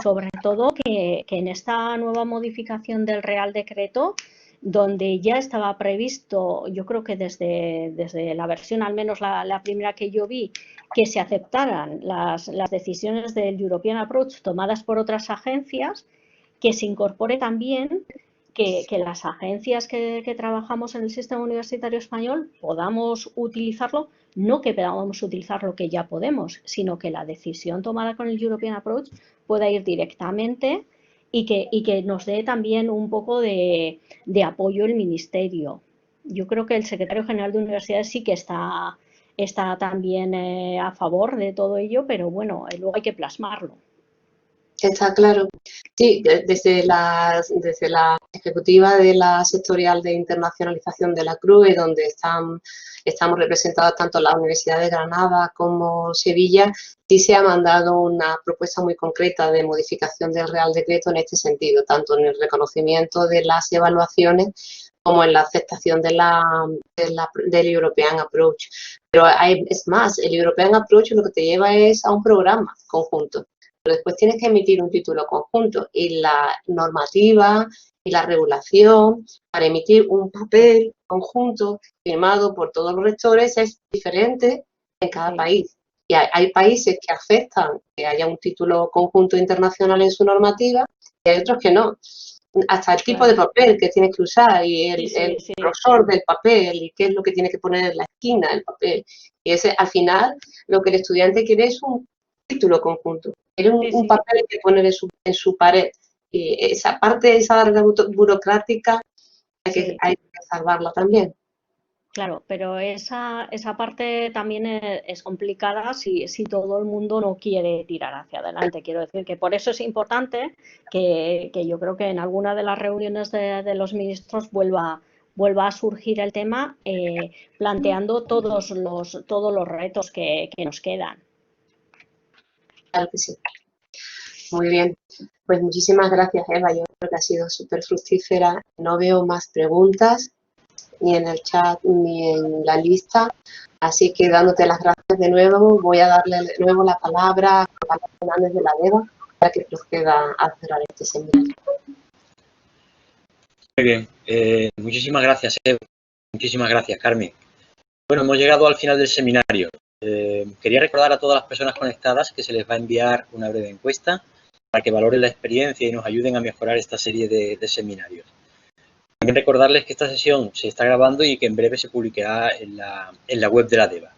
sobre todo que en esta nueva modificación del Real Decreto, donde ya estaba previsto, yo creo que desde la versión, al menos la primera que yo vi, que se aceptaran las decisiones del European Approach tomadas por otras agencias, que se incorpore también que las agencias que trabajamos en el sistema universitario español podamos utilizarlo, no que podamos utilizar lo que ya podemos, sino que la decisión tomada con el European Approach pueda ir directamente y que nos dé también un poco de apoyo el Ministerio. Yo creo que el Secretario General de Universidades sí que está también a favor de todo ello, pero bueno, luego hay que plasmarlo. Está claro. Sí, desde la ejecutiva de la sectorial de internacionalización de la CRUE, donde estamos representados tanto la Universidad de Granada como Sevilla, sí se ha mandado una propuesta muy concreta de modificación del Real Decreto en este sentido, tanto en el reconocimiento de las evaluaciones como en la aceptación del European Approach. Pero es más, el European Approach lo que te lleva es a un programa conjunto. Pero después tienes que emitir un título conjunto y la normativa y la regulación para emitir un papel conjunto firmado por todos los rectores es diferente en cada país. Y hay países que aceptan que haya un título conjunto internacional en su normativa y hay otros que no. Hasta el tipo de papel que tienes que usar y el grosor del papel y qué es lo que tiene que poner en la esquina del papel. Y ese, al final, lo que el estudiante quiere es un título conjunto. Quiere un papel que poner en su pared. Y esa parte, esa burocrática, hay que salvarla también. Claro, pero esa parte también es complicada si todo el mundo no quiere tirar hacia adelante. Quiero decir que por eso es importante que yo creo que en alguna de las reuniones de los ministros vuelva a surgir el tema planteando todos los retos que nos quedan. Claro que sí. Muy bien. Pues muchísimas gracias, Eva. Yo creo que ha sido súper fructífera. No veo más preguntas, ni en el chat, ni en la lista. Así que dándote las gracias de nuevo, voy a darle de nuevo la palabra a Carlos Fernández de la DEVA para que proceda a cerrar este seminario. Muy bien. Muchísimas gracias, Eva. Muchísimas gracias, Carmen. Bueno, hemos llegado al final del seminario. Quería recordar a todas las personas conectadas que se les va a enviar una breve encuesta para que valoren la experiencia y nos ayuden a mejorar esta serie de seminarios. También recordarles que esta sesión se está grabando y que en breve se publicará en la web de la DEVA.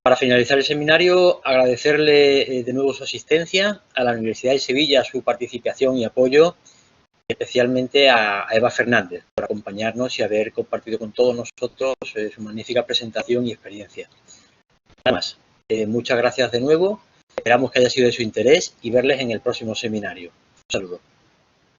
Para finalizar el seminario, agradecerle de nuevo su asistencia, a la Universidad de Sevilla su participación y apoyo, especialmente a Eva Fernández por acompañarnos y haber compartido con todos nosotros su magnífica presentación y experiencia. Nada más, muchas gracias de nuevo, esperamos que haya sido de su interés y verles en el próximo seminario. Un saludo.